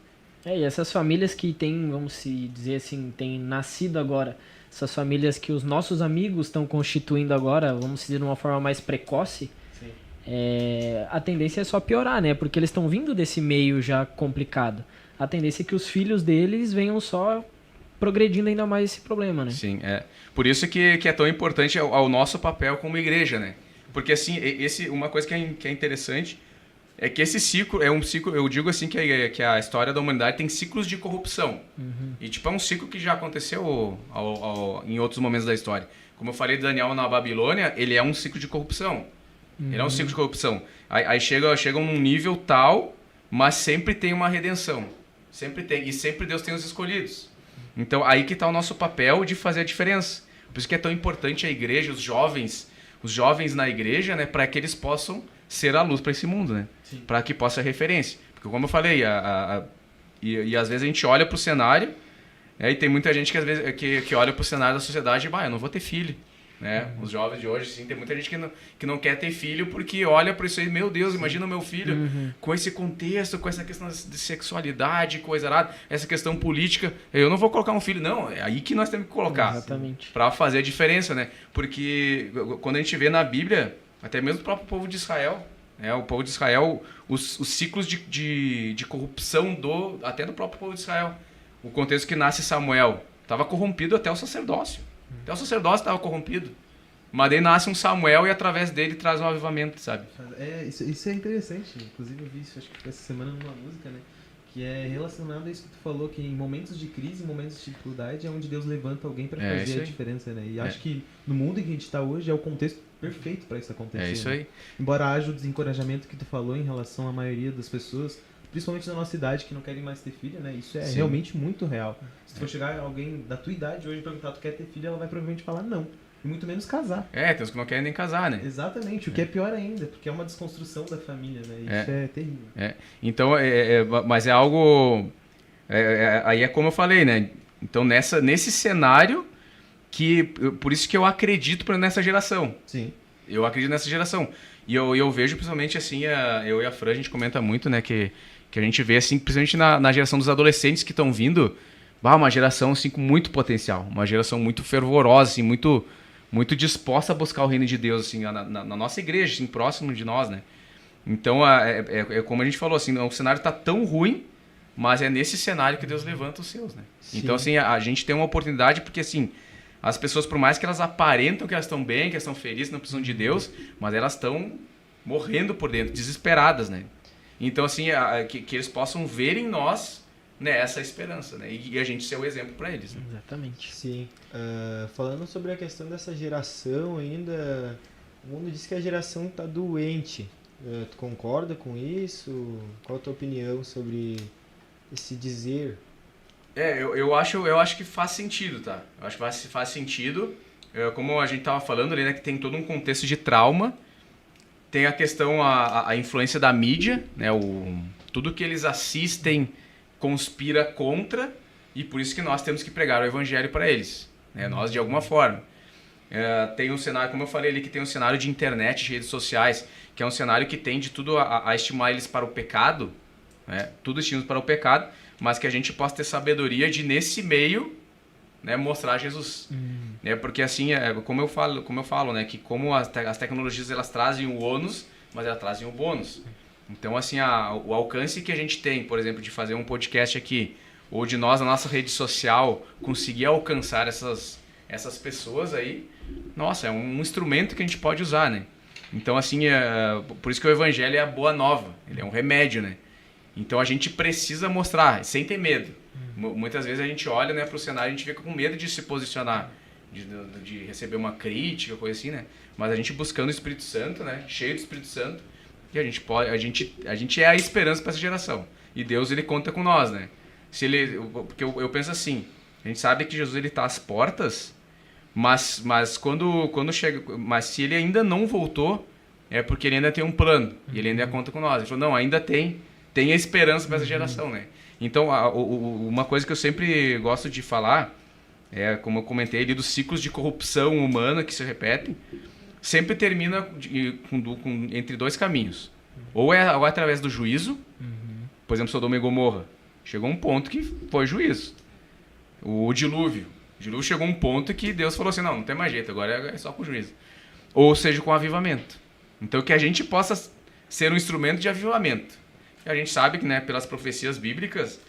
E essas famílias que têm, vamos se dizer assim, têm nascido agora, essas famílias que os nossos amigos estão constituindo agora, vamos dizer de uma forma mais precoce, a tendência é só piorar, né? Porque eles estão vindo desse meio já complicado. A tendência é que os filhos deles venham só progredindo ainda mais esse problema, né? Sim, por isso que é tão importante ao nosso papel como igreja, né? Porque, assim, uma coisa que é interessante é que esse ciclo é um ciclo, eu digo assim, que a história da humanidade tem ciclos de corrupção. E, tipo, é um ciclo que já aconteceu em outros momentos da história. Como eu falei de Daniel na Babilônia, ele é um ciclo de corrupção. Ele é um ciclo de corrupção. Aí chegam num nível tal, mas sempre tem uma redenção. Sempre tem. E sempre Deus tem os escolhidos. Então, aí que está o nosso papel de fazer a diferença. Por isso que é tão importante a igreja, os jovens na igreja, né, para que eles possam ser a luz para esse mundo, né? Para que possa ser referência. Porque, como eu falei, e às vezes a gente olha para o cenário, e tem muita gente que às vezes que olha para o cenário da sociedade e eu não vou ter filho. né? Os jovens de hoje, sim, tem muita gente que não quer ter filho porque olha para isso aí, meu Deus, imagina o meu filho com esse contexto, com essa questão de sexualidade, coisa errada, essa questão política. Eu não vou colocar um filho, não, é aí que nós temos que colocar. Exatamente. Para fazer a diferença, né? Porque quando a gente vê na Bíblia, até mesmo o próprio povo de Israel, o povo de Israel, os ciclos de corrupção até do próprio povo de Israel. O contexto que nasce Samuel estava corrompido até o sacerdócio. Até o sacerdócio estava corrompido. Mas daí nasce um Samuel e através dele traz um avivamento, sabe? Isso é interessante. Inclusive eu vi isso, acho que essa semana numa música, né? Que é relacionado a isso que tu falou, que em momentos de crise, em momentos de dificuldade, é onde Deus levanta alguém para fazer a diferença, né? E acho que no mundo em que a gente está hoje é o contexto perfeito para isso acontecer. É isso aí. Embora haja o desencorajamento que tu falou em relação à maioria das pessoas, principalmente na nossa idade, que não querem mais ter filho, né? Isso é realmente muito real. Se tu for chegar alguém da tua idade hoje e perguntar tu quer ter filho, ela vai provavelmente falar não. E muito menos casar. Tem uns que não querem nem casar, né? Exatamente, o que é pior ainda, porque é uma desconstrução da família, né? Isso é terrível. Então, mas é algo... aí é como eu falei, né? Então, nesse cenário, por isso que eu acredito nessa geração. Sim. Eu acredito nessa geração. E eu vejo, principalmente, assim, eu e a Fran, a gente comenta muito, né? Que a gente vê, assim, principalmente na geração dos adolescentes que estão vindo, uma geração, assim, com muito potencial. Uma geração muito fervorosa, assim, muito disposta a buscar o reino de Deus, assim, na nossa igreja, assim, próximo de nós, né? Então, como a gente falou, assim, o cenário está tão ruim, mas é nesse cenário que Deus levanta os seus, né? Sim. Então, assim, a gente tem uma oportunidade, porque, assim, as pessoas, por mais que elas aparentam que elas estão bem, que elas estão felizes, não precisam de Deus, mas elas estão morrendo por dentro, desesperadas, né? Então, assim, que eles possam ver em nós, né, essa esperança, né? E a gente ser o exemplo para eles, né? Exatamente. Sim. Falando sobre a questão dessa geração ainda, o mundo diz que a geração está doente. Tu concorda com isso? Qual a tua opinião sobre esse dizer? Eu acho que faz sentido, tá? Eu acho que faz sentido. Como a gente tava falando ali, né, que tem todo um contexto de trauma. Tem a questão, a influência da mídia, né? Tudo que eles assistem conspira contra, e por isso que nós temos que pregar o evangelho para eles, né? Nós, de alguma forma. Tem um cenário, como eu falei ali, que tem um cenário de internet, de redes sociais, que é um cenário que tende tudo a estimular eles para o pecado, né? Tudo estímulo para o pecado, mas que a gente possa ter sabedoria de, nesse meio, né, mostrar Jesus. Né? Porque assim, como eu falo, né, que como as tecnologias elas trazem o ônus, mas elas trazem o bônus. Então, assim, o alcance que a gente tem, por exemplo, de fazer um podcast aqui, ou de nós, na nossa rede social, conseguir alcançar essas pessoas aí, nossa, é um instrumento que a gente pode usar, né? Então, assim, por isso que o evangelho é a boa nova, ele é um remédio, né? Então, a gente precisa mostrar, sem ter medo. Muitas vezes a gente olha, né, para o cenário e a gente fica com medo de se posicionar, de receber uma crítica, coisa assim, né? Mas a gente buscando o Espírito Santo, né, cheio do Espírito Santo, e a gente é a esperança para essa geração. E Deus, ele conta com nós, né? Porque eu penso assim, a gente sabe que Jesus, ele está às portas, mas quando chega, mas se ele ainda não voltou, é porque ele ainda tem um plano, e ele ainda conta com nós. Ele falou, não, ainda tem a esperança para essa geração, né? Então, uma coisa que eu sempre gosto de falar, como eu comentei ali, dos ciclos de corrupção humana que se repetem, sempre termina entre dois caminhos. Ou é através do juízo, por exemplo, Sodoma e Gomorra. Chegou um ponto que foi juízo. O dilúvio. O dilúvio chegou um ponto que Deus falou assim, não tem mais jeito, agora é só com juízo. Ou seja, com avivamento. Então, que a gente possa ser um instrumento de avivamento. E a gente sabe que, né, pelas profecias bíblicas,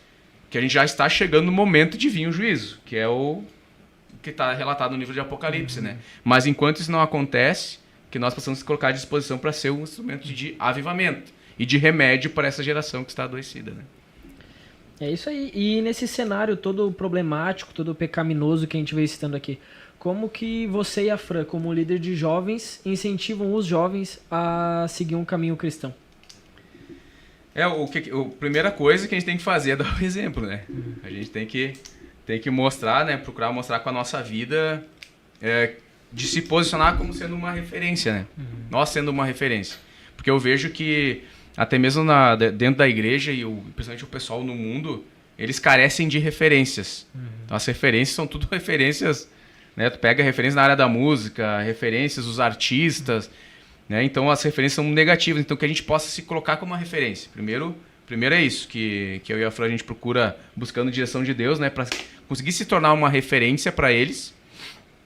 que a gente já está chegando no momento de vir o juízo, que é o que está relatado no livro de Apocalipse, né? Mas enquanto isso não acontece, que nós possamos se colocar à disposição para ser um instrumento de avivamento e de remédio para essa geração que está adoecida, né? É isso aí. E nesse cenário todo problemático, todo pecaminoso que a gente veio citando aqui, como que você e a Fran, como líder de jovens, incentivam os jovens a seguir um caminho cristão? A primeira coisa que a gente tem que fazer é dar o exemplo, né? A gente tem que mostrar, né? Procurar mostrar com a nossa vida, de se posicionar como sendo uma referência, né? Nós sendo uma referência. Porque eu vejo que até mesmo dentro da igreja e principalmente o pessoal no mundo, eles carecem de referências. Então, as referências são tudo referências né? Tu pega referência na área da música, referências dos artistas, né? Então as referências são negativas, então que a gente possa se colocar como uma referência. Primeiro é isso, que eu e a Fran, a gente procura buscando direção de Deus, né? Para conseguir se tornar uma referência para eles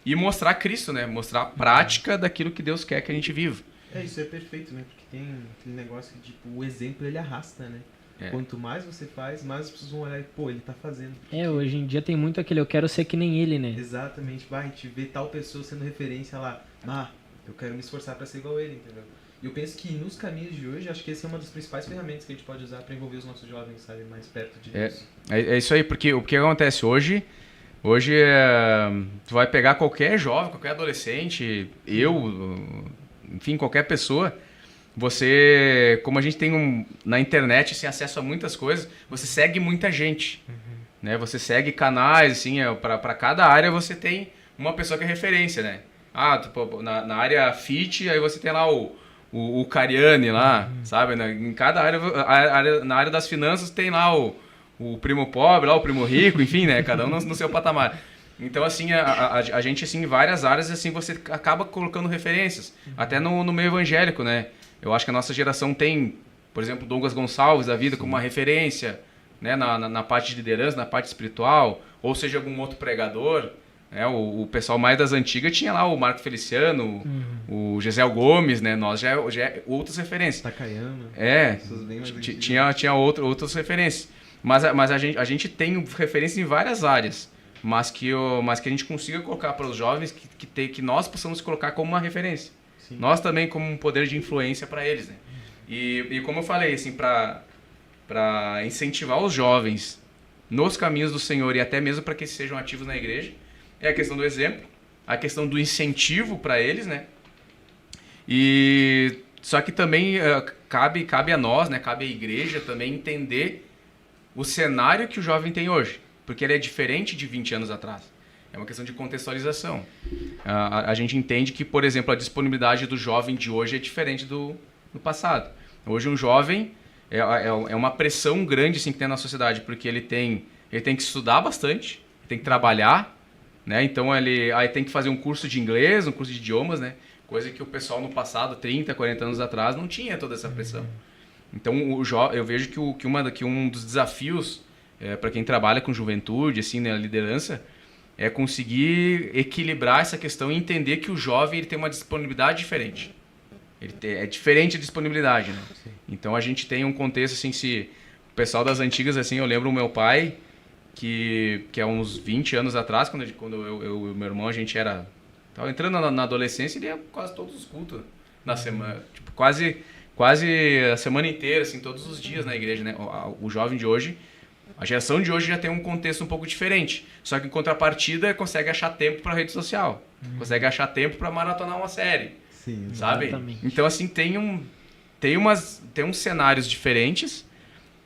e mostrar Cristo, né? Mostrar a prática daquilo que Deus quer que a gente viva. Isso é perfeito, né? Porque tem aquele negócio que, tipo, o exemplo ele arrasta, né? Quanto mais você faz, mais as pessoas vão olhar e, pô, ele tá fazendo. Hoje em dia tem muito aquele, eu quero ser que nem ele, né? Exatamente, vai, a gente vê tal pessoa sendo referência lá, eu quero me esforçar pra ser igual a ele, entendeu? E eu penso que nos caminhos de hoje, acho que essa é uma das principais ferramentas que a gente pode usar pra envolver os nossos jovens, sabe, mais perto de Deus. É isso aí, porque o que acontece hoje tu vai pegar qualquer jovem, qualquer adolescente, enfim, qualquer pessoa. Você, como a gente tem na internet assim, acesso a muitas coisas, você segue muita gente, né? Você segue canais, assim, para cada área você tem uma pessoa que é referência, né? Tipo, na área fit, aí você tem lá o Cariani lá, sabe? Em cada área, na área das finanças tem lá o primo pobre, lá o primo rico, enfim, né? Cada um no seu patamar. Então, assim, a gente, assim, em várias áreas, assim, você acaba colocando referências, até no meio evangélico, né? Eu acho que a nossa geração tem, por exemplo, Douglas Gonçalves da vida como uma referência, né, na parte de liderança, na parte espiritual, ou seja, algum outro pregador, né? O pessoal mais das antigas tinha lá o Marco Feliciano, o Gisel Gomes, né? Nós já é outras referências. Takayama. Tinha outras referências. Mas a gente tem referência em várias áreas, mas que a gente consiga colocar para os jovens que nós possamos colocar como uma referência. Sim. Nós também como um poder de influência para eles, né? E como eu falei, assim, para incentivar os jovens nos caminhos do Senhor e até mesmo para que eles sejam ativos na igreja, é a questão do exemplo, a questão do incentivo para eles, né? E só que também cabe a nós, né? Cabe à igreja também entender o cenário que o jovem tem hoje, porque ele é diferente de 20 anos atrás. É uma questão de contextualização. A gente entende que, por exemplo, a disponibilidade do jovem de hoje é diferente do passado. Hoje um jovem é uma pressão grande assim, que tem na sociedade, porque ele tem que estudar bastante, tem que trabalhar, né? Então aí tem que fazer um curso de inglês, um curso de idiomas, né? Coisa que o pessoal no passado, 30, 40 anos atrás, não tinha toda essa pressão. Então eu vejo que um dos desafios para quem trabalha com juventude, assim, né, a liderança, é conseguir equilibrar essa questão e entender que o jovem ele tem uma disponibilidade diferente. É diferente a disponibilidade, né? Sim. Então a gente tem um contexto assim, se o pessoal das antigas, assim, eu lembro o meu pai, que há uns 20 anos atrás, quando eu e meu irmão, a gente tava entrando na adolescência, ele ia quase todos os cultos na semana, tipo, quase a semana inteira, assim, todos os dias na igreja, né? O jovem de hoje, a geração de hoje já tem um contexto um pouco diferente. Só que em contrapartida consegue achar tempo para rede social, consegue achar tempo para maratonar uma série. Sim, sabe? Exatamente. Então assim tem uns cenários diferentes,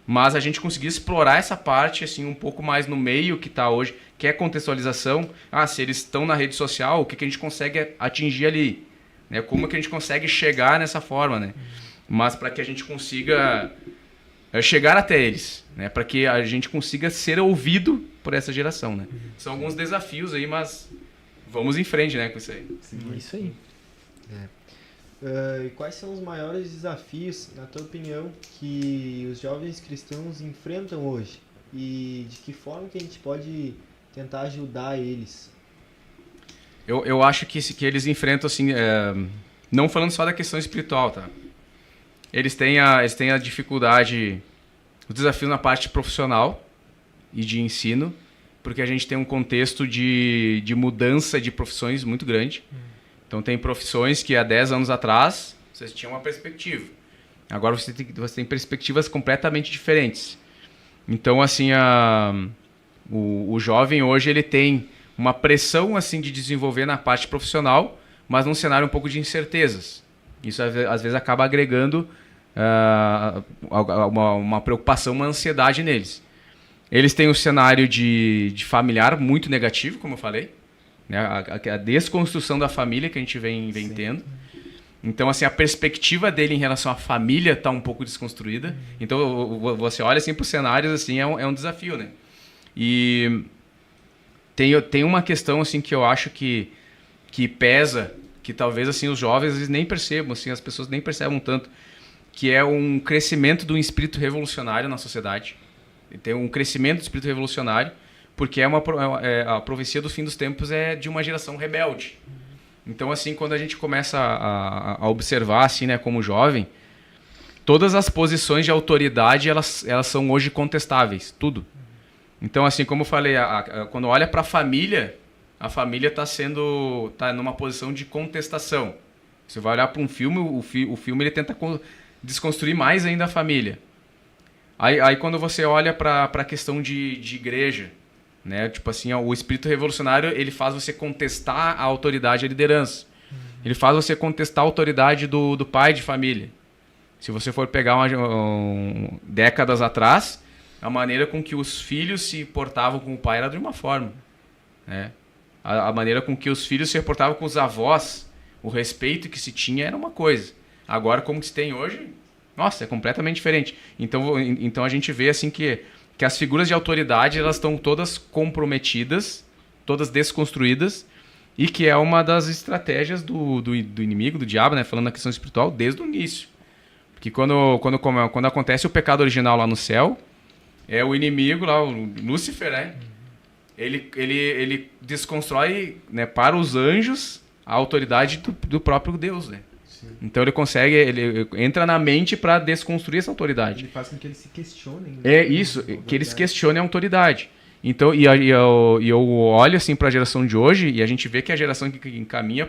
mas a gente conseguir explorar essa parte assim um pouco mais no meio que está hoje, que é contextualização. Se eles estão na rede social, o que a gente consegue atingir ali, né? Como que a gente consegue chegar nessa forma, né? Mas para que a gente consiga chegar até eles, né? Para que a gente consiga ser ouvido por essa geração, né? São alguns desafios aí, mas vamos em frente, né, com isso aí. Sim, é isso aí. E quais são os maiores desafios, na tua opinião, que os jovens cristãos enfrentam hoje? E de que forma que a gente pode tentar ajudar eles? Eu acho que eles enfrentam, assim, não falando só da questão espiritual, tá? Eles têm a dificuldade, o desafio na parte profissional e de ensino, porque a gente tem um contexto de mudança de profissões muito grande. Então tem profissões que há 10 anos atrás vocês tinham uma perspectiva. Agora você tem perspectivas completamente diferentes. Então, assim, o jovem hoje ele tem uma pressão assim, de desenvolver na parte profissional, mas num cenário um pouco de incertezas. Isso às vezes acaba agregando uma preocupação, uma ansiedade neles. Eles têm um cenário de familiar muito negativo, como eu falei, né? A desconstrução da família que a gente vem tendo. Então, assim, a perspectiva dele em relação à família está um pouco desconstruída. Então, você olha assim, para os cenários, assim, é um desafio, né? E tem uma questão assim que eu acho que pesa, que talvez assim os jovens eles nem percebam, assim, as pessoas nem percebam tanto, que é um crescimento do espírito revolucionário na sociedade. Tem um crescimento do espírito revolucionário, porque a profecia do fim dos tempos é de uma geração rebelde. Então, assim, quando a gente começa a observar, assim, né, como jovem, todas as posições de autoridade, elas são hoje contestáveis, tudo. Então, assim, como eu falei, quando olha para a família tá numa posição de contestação. Você vai olhar para um filme, o filme ele tenta desconstruir mais ainda a família. Aí quando você olha para a questão de igreja, né? Tipo assim, o espírito revolucionário ele faz você contestar a autoridade e a liderança. Ele faz você contestar a autoridade do pai de família. Se você for pegar décadas atrás, a maneira com que os filhos se portavam com o pai era de uma forma, né? A maneira com que os filhos se portavam com os avós, o respeito que se tinha era uma coisa. Agora, como que se tem hoje, nossa, é completamente diferente. Então a gente vê assim que as figuras de autoridade elas estão todas comprometidas, todas desconstruídas, e que é uma das estratégias do inimigo, do diabo, né? Falando na questão espiritual, desde o início. Porque quando acontece o pecado original lá no céu, é o inimigo lá, o Lúcifer, né? Ele desconstrói, né, para os anjos a autoridade do próprio Deus, né? Sim. Então ele entra na mente para desconstruir essa autoridade. Ele faz com que eles se questionem. É isso, que eles questionem a autoridade. Então, e eu olho assim para a geração de hoje e a gente vê que é a geração que encaminha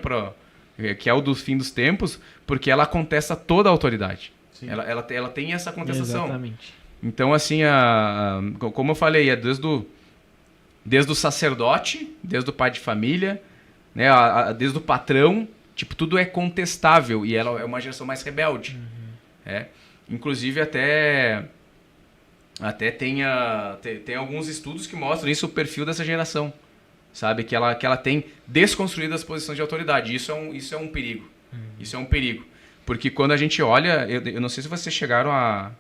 que é o do fim dos tempos, porque ela contesta toda a autoridade. Ela tem essa contestação. Exatamente. Então, assim, como eu falei, é desde o sacerdote, desde o pai de família, né, desde o patrão, tipo, tudo é contestável e ela é uma geração mais rebelde. Inclusive, até tem alguns estudos que mostram isso, o perfil dessa geração, sabe? Que ela tem desconstruído as posições de autoridade. Isso é um perigo. Isso é um perigo. Porque quando a gente olha, eu não sei se vocês chegaram a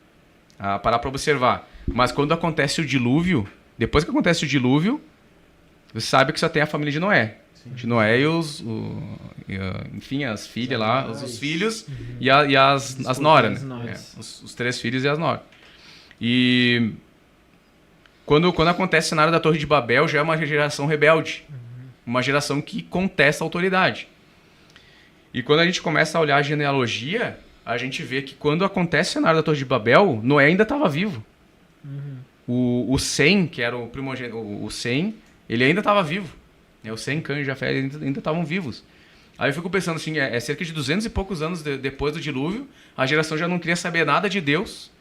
parar para observar, mas quando acontece o dilúvio, depois que acontece o dilúvio, você sabe que só tem a família de Noé. Sim. De Noé e enfim, as filhas lá, os filhos e as noras, né? Os 3 filhos e as noras. E quando acontece o cenário da Torre de Babel, já é uma geração rebelde. Uma geração que contesta a autoridade. E quando a gente começa a olhar a genealogia, a gente vê que quando acontece o cenário da Torre de Babel, Noé ainda estava vivo. O Sem, que era o primogênito, o Sem, ele ainda estava vivo. O Sem, Cã e Jafé ainda estavam vivos. Aí eu fico pensando assim, é cerca de 200 e poucos anos depois do dilúvio, a geração já não queria saber nada de Deus,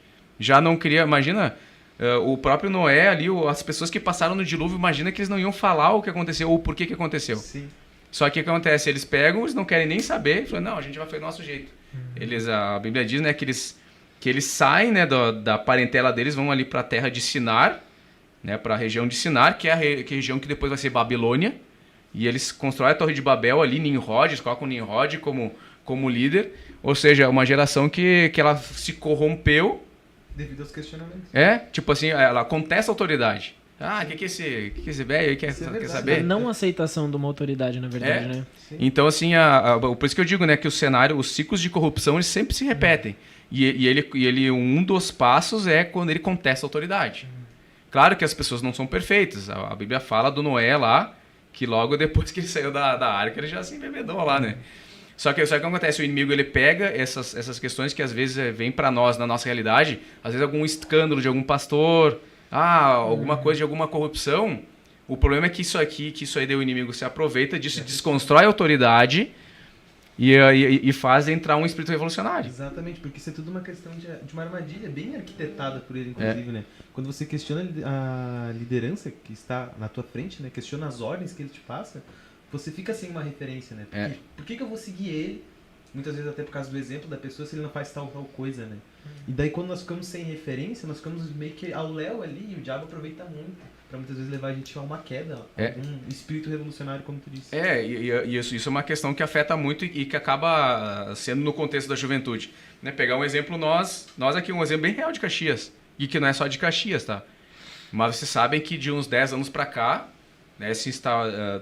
já não queria, imagina, o próprio Noé ali, as pessoas que passaram no dilúvio, imagina que eles não iam falar o que aconteceu ou por que aconteceu. Sim. Só que o que acontece? Eles pegam, eles não querem nem saber, falam, não, a gente vai fazer do nosso jeito. A Bíblia diz, né, que eles saem, né, da parentela deles, vão ali para a terra de Sinar, né, para a região de Sinar, que é a região que depois vai ser Babilônia, e eles constroem a Torre de Babel ali, Nimrod, eles colocam Nimrod como líder, ou seja, uma geração que ela se corrompeu devido aos questionamentos. Tipo assim, ela contesta a autoridade. O que esse velho aí quer saber? A não aceitação de uma autoridade, na verdade, né? Sim. Então, assim, por isso que eu digo, né, que os ciclos de corrupção, eles sempre se repetem. E ele, um dos passos é quando ele contesta a autoridade. Claro que as pessoas não são perfeitas. A Bíblia fala do Noé lá, que logo depois que ele saiu da arca, ele já se embebedou lá, né? Só que o que acontece? O inimigo, ele pega essas questões que às vezes vêm para nós, na nossa realidade, às vezes algum escândalo de algum pastor, alguma coisa de alguma corrupção. O problema é que isso aí daí o inimigo se aproveita disso, desconstrói a autoridade e faz entrar um espírito revolucionário. Exatamente, porque isso é tudo uma questão de uma armadilha bem arquitetada por ele, inclusive, né? Quando você questiona a liderança que está na tua frente, né? Questiona as ordens que ele te passa, você fica sem uma referência, né? Porque, por que eu vou seguir ele? Muitas vezes até por causa do exemplo da pessoa, se ele não faz tal coisa, né? E daí quando nós ficamos sem referência, nós ficamos meio que ao léu ali, e o diabo aproveita muito para muitas vezes levar a gente a uma queda, um espírito revolucionário, como tu disse. E isso é uma questão que afeta muito e que acaba sendo no contexto da juventude. Né? Pegar um exemplo, nós aqui, um exemplo bem real de Caxias, e que não é só de Caxias, tá? Mas vocês sabem que de uns 10 anos para cá, né,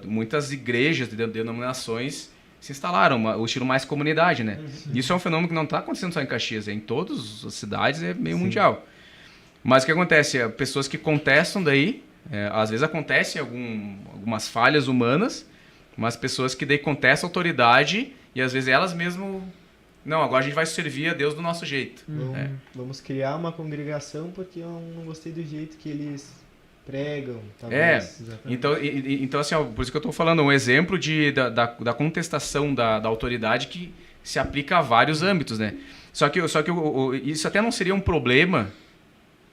muitas igrejas, denominações se instalaram, o estilo mais comunidade, né? Isso é um fenômeno que não está acontecendo só em Caxias, é em todas as cidades, é meio mundial. Mas o que acontece? Pessoas que contestam daí, às vezes acontecem algumas falhas humanas, mas pessoas que daí contestam a autoridade e às vezes elas mesmo... Não, agora a gente vai servir a Deus do nosso jeito. Vamos criar uma congregação porque eu não gostei do jeito que eles pregam. Talvez. Então assim, por isso que eu estou falando, um exemplo da contestação da autoridade que se aplica a vários âmbitos, né? Só que isso até não seria um problema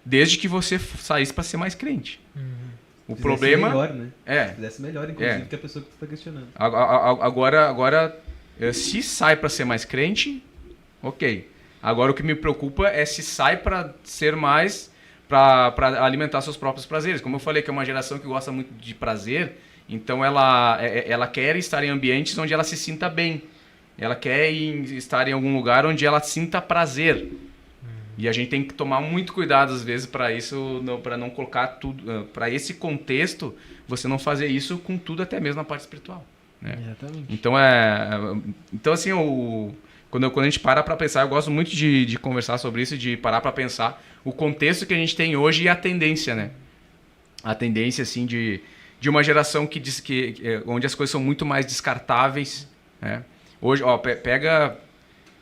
desde que você saísse para ser mais crente. O Fizesse problema... melhor, né? Fizesse melhor, inclusive, que a pessoa que tu está questionando. Agora, se sai para ser mais crente, ok. Agora o que me preocupa é se sai para ser mais... para alimentar seus próprios prazeres. Como eu falei, que é uma geração que gosta muito de prazer, então ela quer estar em ambientes onde ela se sinta bem. Ela quer estar em algum lugar onde ela sinta prazer. E a gente tem que tomar muito cuidado, às vezes, para isso, para não colocar tudo... Para esse contexto, você não fazer isso com tudo, até mesmo na parte espiritual. Né? Exatamente. Então, assim, quando a gente para pensar, eu gosto muito de conversar sobre isso, de parar para pensar o contexto que a gente tem hoje e a tendência, né? A tendência, assim, de uma geração que diz onde as coisas são muito mais descartáveis, né? Hoje, pega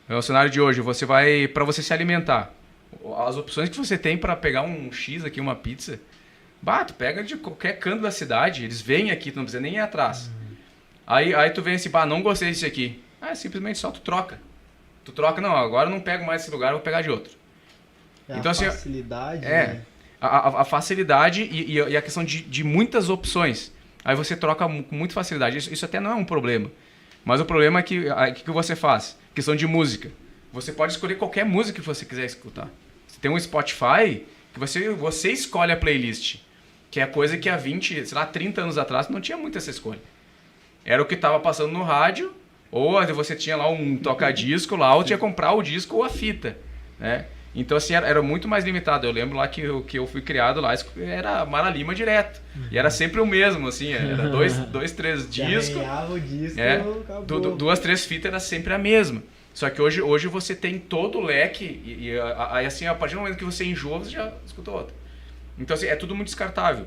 o cenário de hoje, você vai, para você se alimentar, as opções que você tem para pegar um X aqui, uma pizza, tu pega de qualquer canto da cidade, eles vêm aqui, tu não precisa nem ir atrás. Aí tu vem assim, não gostei disso aqui. Simplesmente só tu troca. Tu troca, não, agora eu não pego mais esse lugar, eu vou pegar de outro. Então, a facilidade, né? A facilidade e a questão de muitas opções. Aí você troca com muita facilidade. Isso até não é um problema. Mas o problema é que o que você faz? Questão de música. Você pode escolher qualquer música que você quiser escutar. Você tem um Spotify que você escolhe a playlist. Que é coisa que há 30 anos atrás não tinha muito essa escolha. Era o que estava passando no rádio, ou você tinha lá um toca-disco lá, ou tinha que comprar o disco ou a fita, né? Então, assim, era muito mais limitado. Eu lembro lá que eu fui criado lá, era Mara Lima direto. E era sempre o mesmo, assim, era dois, três discos. O disco, 2, 3 fitas era sempre a mesma. Só que hoje você tem todo o leque, aí assim, a partir do momento que você enjoa, você já escuta outra. Então, assim, é tudo muito descartável.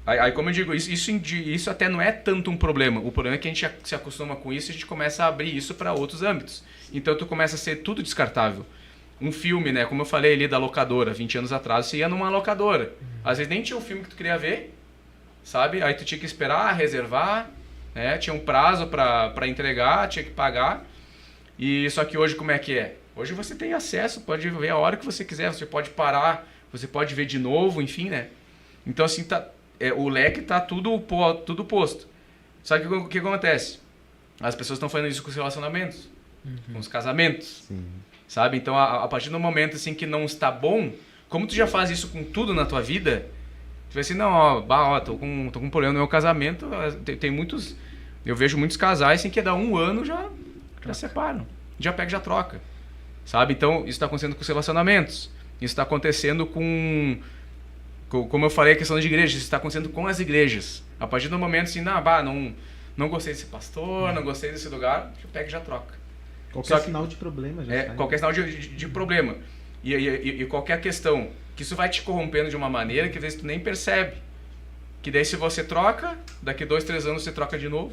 Aí, como eu digo, isso até não é tanto um problema. O problema é que a gente se acostuma com isso e a gente começa a abrir isso para outros âmbitos. Então, tu começa a ser tudo descartável. Um filme, né? Como eu falei ali da locadora, 20 anos atrás, você ia numa locadora. Às vezes nem tinha um filme que tu queria ver, sabe? Aí tu tinha que esperar, reservar, né? Tinha um prazo para entregar, tinha que pagar. E só que hoje como é que é? Hoje você tem acesso, pode ver a hora que você quiser, você pode parar, você pode ver de novo, enfim, né? Então, assim, o leque tá tudo posto. Só que o que acontece? As pessoas estão fazendo isso com os relacionamentos, com os casamentos. Sim. Sabe? Então, a partir do momento assim, que não está bom, como tu já faz isso com tudo na tua vida, tu vai assim, não, tô com um problema no meu casamento, tem muitos... Eu vejo muitos casais assim, que dá 1 ano já separam. Já pega e já troca. Sabe? Então, isso está acontecendo com os relacionamentos. Isso está acontecendo como eu falei, a questão de igrejas. Isso está acontecendo com as igrejas. A partir do momento assim, não gostei desse pastor, não gostei desse lugar, já pega e já troca. Qualquer sinal de problema já sai. Qualquer sinal de problema. E qualquer questão, que isso vai te corrompendo de uma maneira que às vezes tu nem percebe. Que daí se você troca, daqui 2, 3 anos você troca de novo,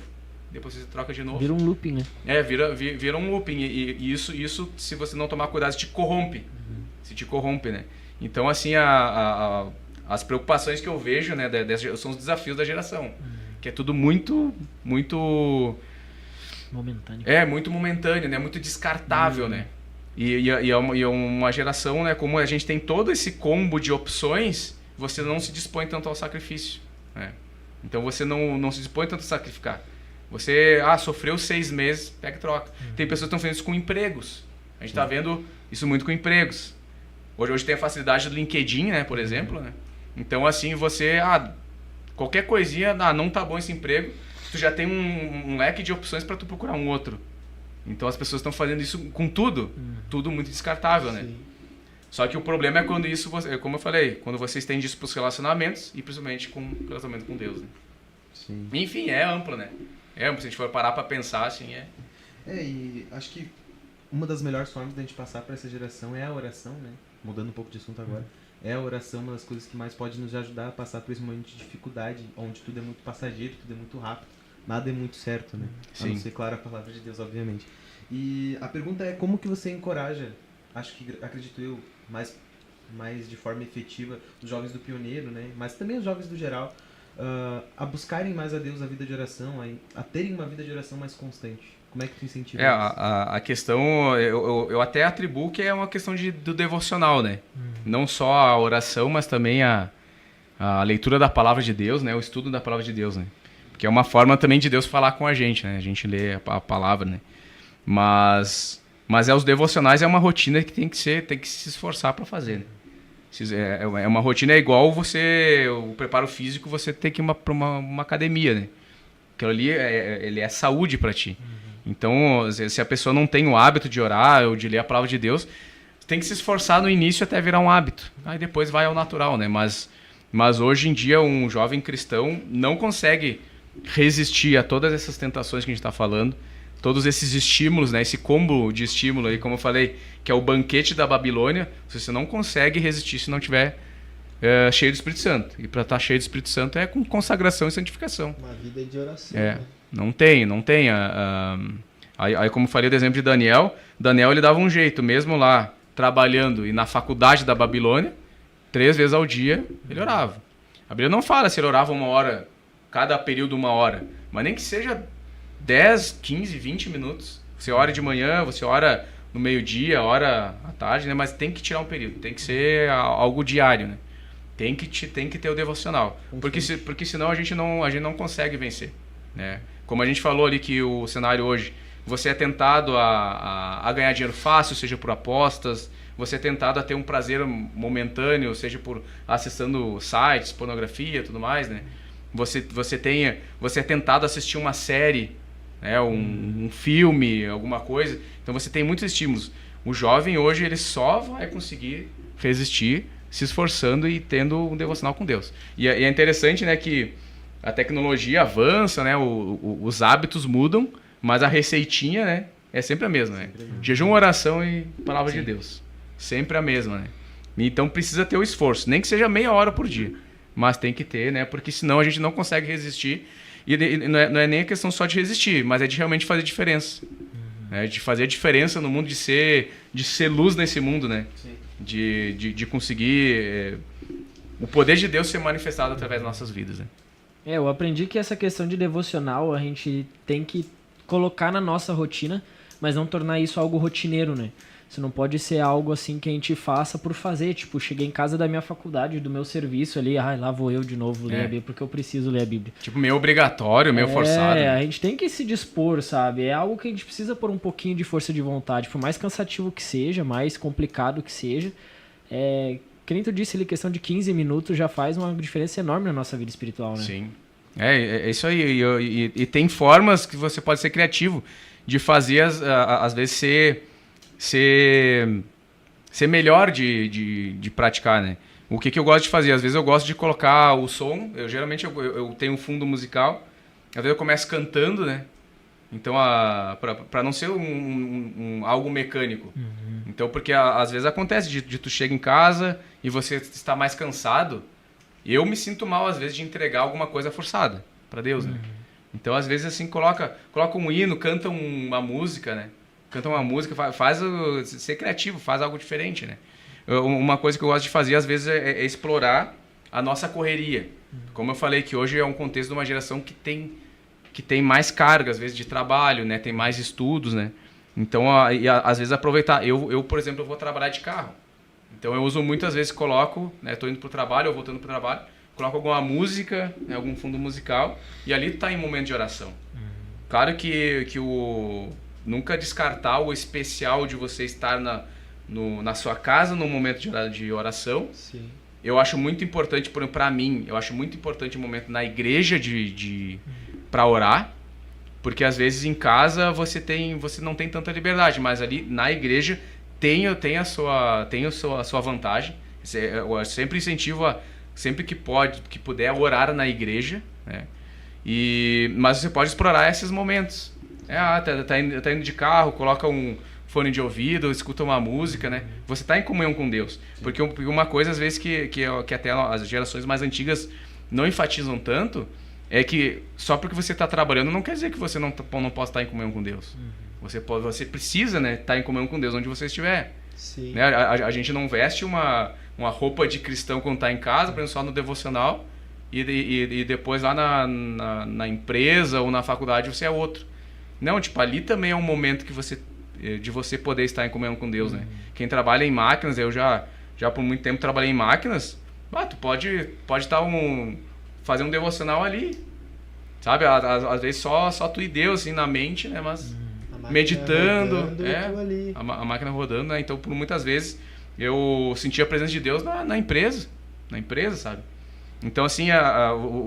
depois você troca de novo. Vira um looping, né? Vira um looping. E isso, se você não tomar cuidado, te corrompe. Se te corrompe, né? Então, assim, as preocupações que eu vejo, né, são os desafios da geração. Que é tudo muito momentâneo. Muito momentâneo, né? Muito descartável, né? E é uma geração, né? Como a gente tem todo esse combo de opções, você não se dispõe tanto ao sacrifício, né? Então você não se dispõe tanto a sacrificar. Você, sofreu 6 meses, pega e troca. Tem pessoas que estão fazendo isso com empregos. A gente está vendo isso muito com empregos. Hoje tem a facilidade do LinkedIn, né? Por exemplo, né? Então, assim, você... qualquer coisinha, não tá bom esse emprego, tu já tem um leque de opções para tu procurar um outro. Então as pessoas estão fazendo isso com tudo muito descartável, né? Sim. Só que o problema é quando isso, como eu falei, quando você estende isso para os relacionamentos e principalmente com o relacionamento com Deus, né? Sim. Enfim, é amplo, né? É amplo, se a gente for parar pra pensar, assim, E acho que uma das melhores formas da gente passar para essa geração é a oração, né? Mudando um pouco de assunto agora. É a oração uma das coisas que mais pode nos ajudar a passar por esse momento de dificuldade, onde tudo é muito passageiro, tudo é muito rápido, nada é muito certo, né? Sim. A não ser, claro, a palavra de Deus, obviamente. E a pergunta é como que você encoraja, acredito eu, mais de forma efetiva, os jovens do Pioneiro, né? Mas também os jovens do geral, a buscarem mais a Deus a vida de oração, a terem uma vida de oração mais constante. Como é que tu incentiva isso? a questão, eu até atribuo que é uma questão do devocional, né? Não só a oração, mas também a leitura da palavra de Deus, né? O estudo da palavra de Deus, né? Porque é uma forma também de Deus falar com a gente, né? A gente lê a palavra, né? Mas os devocionais é uma rotina que tem que se esforçar para fazer, né? É uma rotina igual o preparo físico, você tem que ir para uma academia, né? Aquilo ali ele é saúde para ti. Então, se a pessoa não tem o hábito de orar ou de ler a palavra de Deus, tem que se esforçar no início até virar um hábito. Aí depois vai ao natural, né? Mas hoje em dia um jovem cristão não consegue resistir a todas essas tentações que a gente está falando, todos esses estímulos, né? Esse combo de estímulo aí, como eu falei, que é o banquete da Babilônia. Você não consegue resistir se não tiver cheio do Espírito Santo. E para estar cheio do Espírito Santo é com consagração e santificação. Uma vida de oração, né? Não tem. Aí, como eu falei do exemplo de Daniel, ele dava um jeito, mesmo lá trabalhando e na faculdade da Babilônia, 3 vezes ao dia ele orava. A Bíblia não fala se ele orava 1 hora, cada período 1 hora, mas nem que seja 10, 15, 20 minutos. Você ora de manhã, você ora no meio-dia, ora à tarde, né? Mas tem que tirar um período, tem que ser algo diário, né? Tem que ter o devocional, porque senão a gente não consegue vencer, né? Como a gente falou ali que o cenário hoje, você é tentado a ganhar dinheiro fácil, seja por apostas, você é tentado a ter um prazer momentâneo, seja por acessando sites, pornografia, tudo mais, né? Você é tentado a assistir uma série, né? Um filme, alguma coisa. Então você tem muitos estímulos. O jovem hoje ele só vai conseguir resistir se esforçando e tendo um devocional com Deus. E é interessante, né, que a tecnologia avança, né? Os hábitos mudam, mas a receitinha, né, é sempre a mesma, né? Jejum, oração e palavra de Deus. Sempre a mesma, né? Então precisa ter o esforço, nem que seja meia hora por dia, mas tem que ter, né? Porque senão a gente não consegue resistir. E não é nem a questão só de resistir, mas é de realmente fazer diferença. Né? De fazer diferença no mundo, de ser luz nesse mundo, né? Sim. De conseguir o poder de Deus ser manifestado através das nossas vidas, né? Eu aprendi que essa questão de devocional a gente tem que colocar na nossa rotina, mas não tornar isso algo rotineiro, né? Isso não pode ser algo assim que a gente faça por fazer. Tipo, cheguei em casa da minha faculdade, do meu serviço ali, lá vou eu de novo ler a Bíblia, porque eu preciso ler a Bíblia. Tipo, meio obrigatório, meio forçado. A gente tem que se dispor, sabe? É algo que a gente precisa pôr um pouquinho de força de vontade. Por mais cansativo que seja, mais complicado que seja, que nem tu disse ali, questão de 15 minutos já faz uma diferença enorme na nossa vida espiritual, né? Sim. É isso aí. E tem formas que você pode ser criativo de fazer, às vezes, ser melhor de praticar, né? O que eu gosto de fazer? Às vezes eu gosto de colocar o som. Geralmente eu tenho um fundo musical. Às vezes eu começo cantando, né? Então, para não ser algo mecânico. Uhum. Então, porque às vezes acontece de tu chega em casa e você está mais cansado. Eu me sinto mal, às vezes, de entregar alguma coisa forçada para Deus, né? Então, às vezes, assim, coloca um hino, canta uma música, né? Canta uma música, faz ser criativo, faz algo diferente, né? Uma coisa que eu gosto de fazer, às vezes, é explorar a nossa correria. Como eu falei, que hoje é um contexto de uma geração que tem mais carga, às vezes, de trabalho, né? Tem mais estudos, né? Então, às vezes, aproveitar. Eu, por exemplo, eu vou trabalhar de carro. Então, eu uso muitas vezes, coloco, né? Estou indo para o trabalho ou voltando para o trabalho, coloco alguma música, né? Algum fundo musical, e ali está em momento de oração. Claro que nunca descartar o especial de você estar na sua casa no momento de oração. Sim. Eu acho muito importante, para mim, eu acho muito importante o momento na igreja para orar, porque às vezes em casa você não tem tanta liberdade, mas ali na igreja tem a sua vantagem. Eu sempre incentivo sempre que puder orar na igreja, né? Mas você pode explorar esses momentos. Tá indo de carro, coloca um fone de ouvido, escuta uma música, né? Você está em comunhão com Deus. Porque uma coisa, às vezes, que até as gerações mais antigas não enfatizam tanto, é que só porque você está trabalhando não quer dizer que você não possa estar em comunhão com Deus. Você precisa, né, estar em comunhão com Deus onde você estiver. Sim. Né? A gente não veste uma roupa de cristão quando está em casa, por exemplo, só no devocional, e depois lá na empresa ou na faculdade você é outro. Não, tipo, ali também é um momento de você poder estar em comunhão com Deus, né? Quem trabalha em máquinas, eu já por muito tempo trabalhei em máquinas, tu pode fazer um devocional ali, sabe? Às vezes só tu e Deus, assim, na mente, né? Mas meditando, a máquina rodando, né? Então, por muitas vezes, eu senti a presença de Deus na empresa, sabe? Então, assim,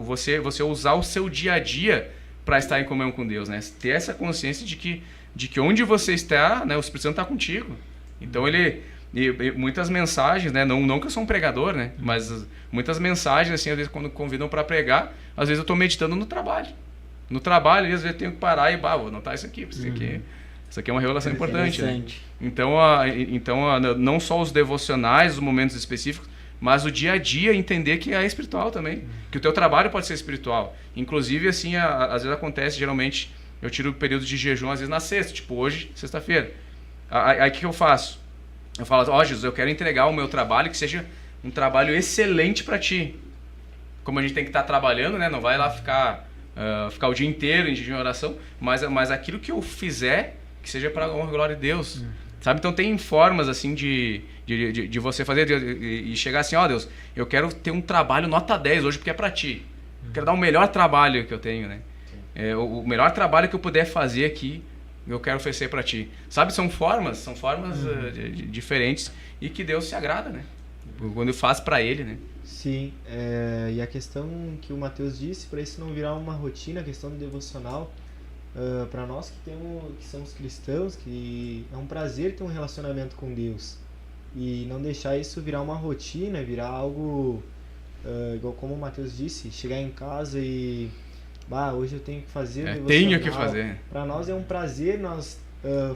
você usar o seu dia a dia para estar em comunhão com Deus, né? Ter essa consciência de que onde você está, né, o Espírito Santo está contigo. Então, e muitas mensagens, né? Não que eu sou um pregador, né? Mas muitas mensagens, assim, às vezes quando convidam para pregar, às vezes eu estou meditando no trabalho. No trabalho, às vezes eu tenho que parar e vou anotar isso aqui, isso aqui é uma revelação importante, né? Então, não só os devocionais, os momentos específicos, mas o dia a dia entender que é espiritual também, que o teu trabalho pode ser espiritual. Inclusive, assim, às vezes acontece, geralmente, eu tiro o período de jejum, às vezes na sexta, tipo hoje, sexta-feira. Aí o que eu faço? Eu falo, Jesus, eu quero entregar o meu trabalho que seja um trabalho excelente para ti. Como a gente tem que estar trabalhando, né? Não vai lá ficar o dia inteiro em jejum e oração, mas aquilo que eu fizer, que seja para a honra e glória de Deus. Sabe? Então tem formas assim de você fazer e chegar assim, Deus, eu quero ter um trabalho nota 10 hoje porque é para ti. Eu quero dar o melhor trabalho que eu tenho, né? O melhor trabalho que eu puder fazer aqui, eu quero oferecer para ti. Sabe? São formas diferentes e que Deus se agrada, né? Quando faz para ele, né? Sim, e a questão que o Matheus disse, para isso não virar uma rotina, a questão do devocional, para nós que somos cristãos, que é um prazer ter um relacionamento com Deus e não deixar isso virar uma rotina, virar algo igual como o Matheus disse, chegar em casa e hoje eu tenho que fazer o devocional. Tenho que fazer. Para nós é um prazer nós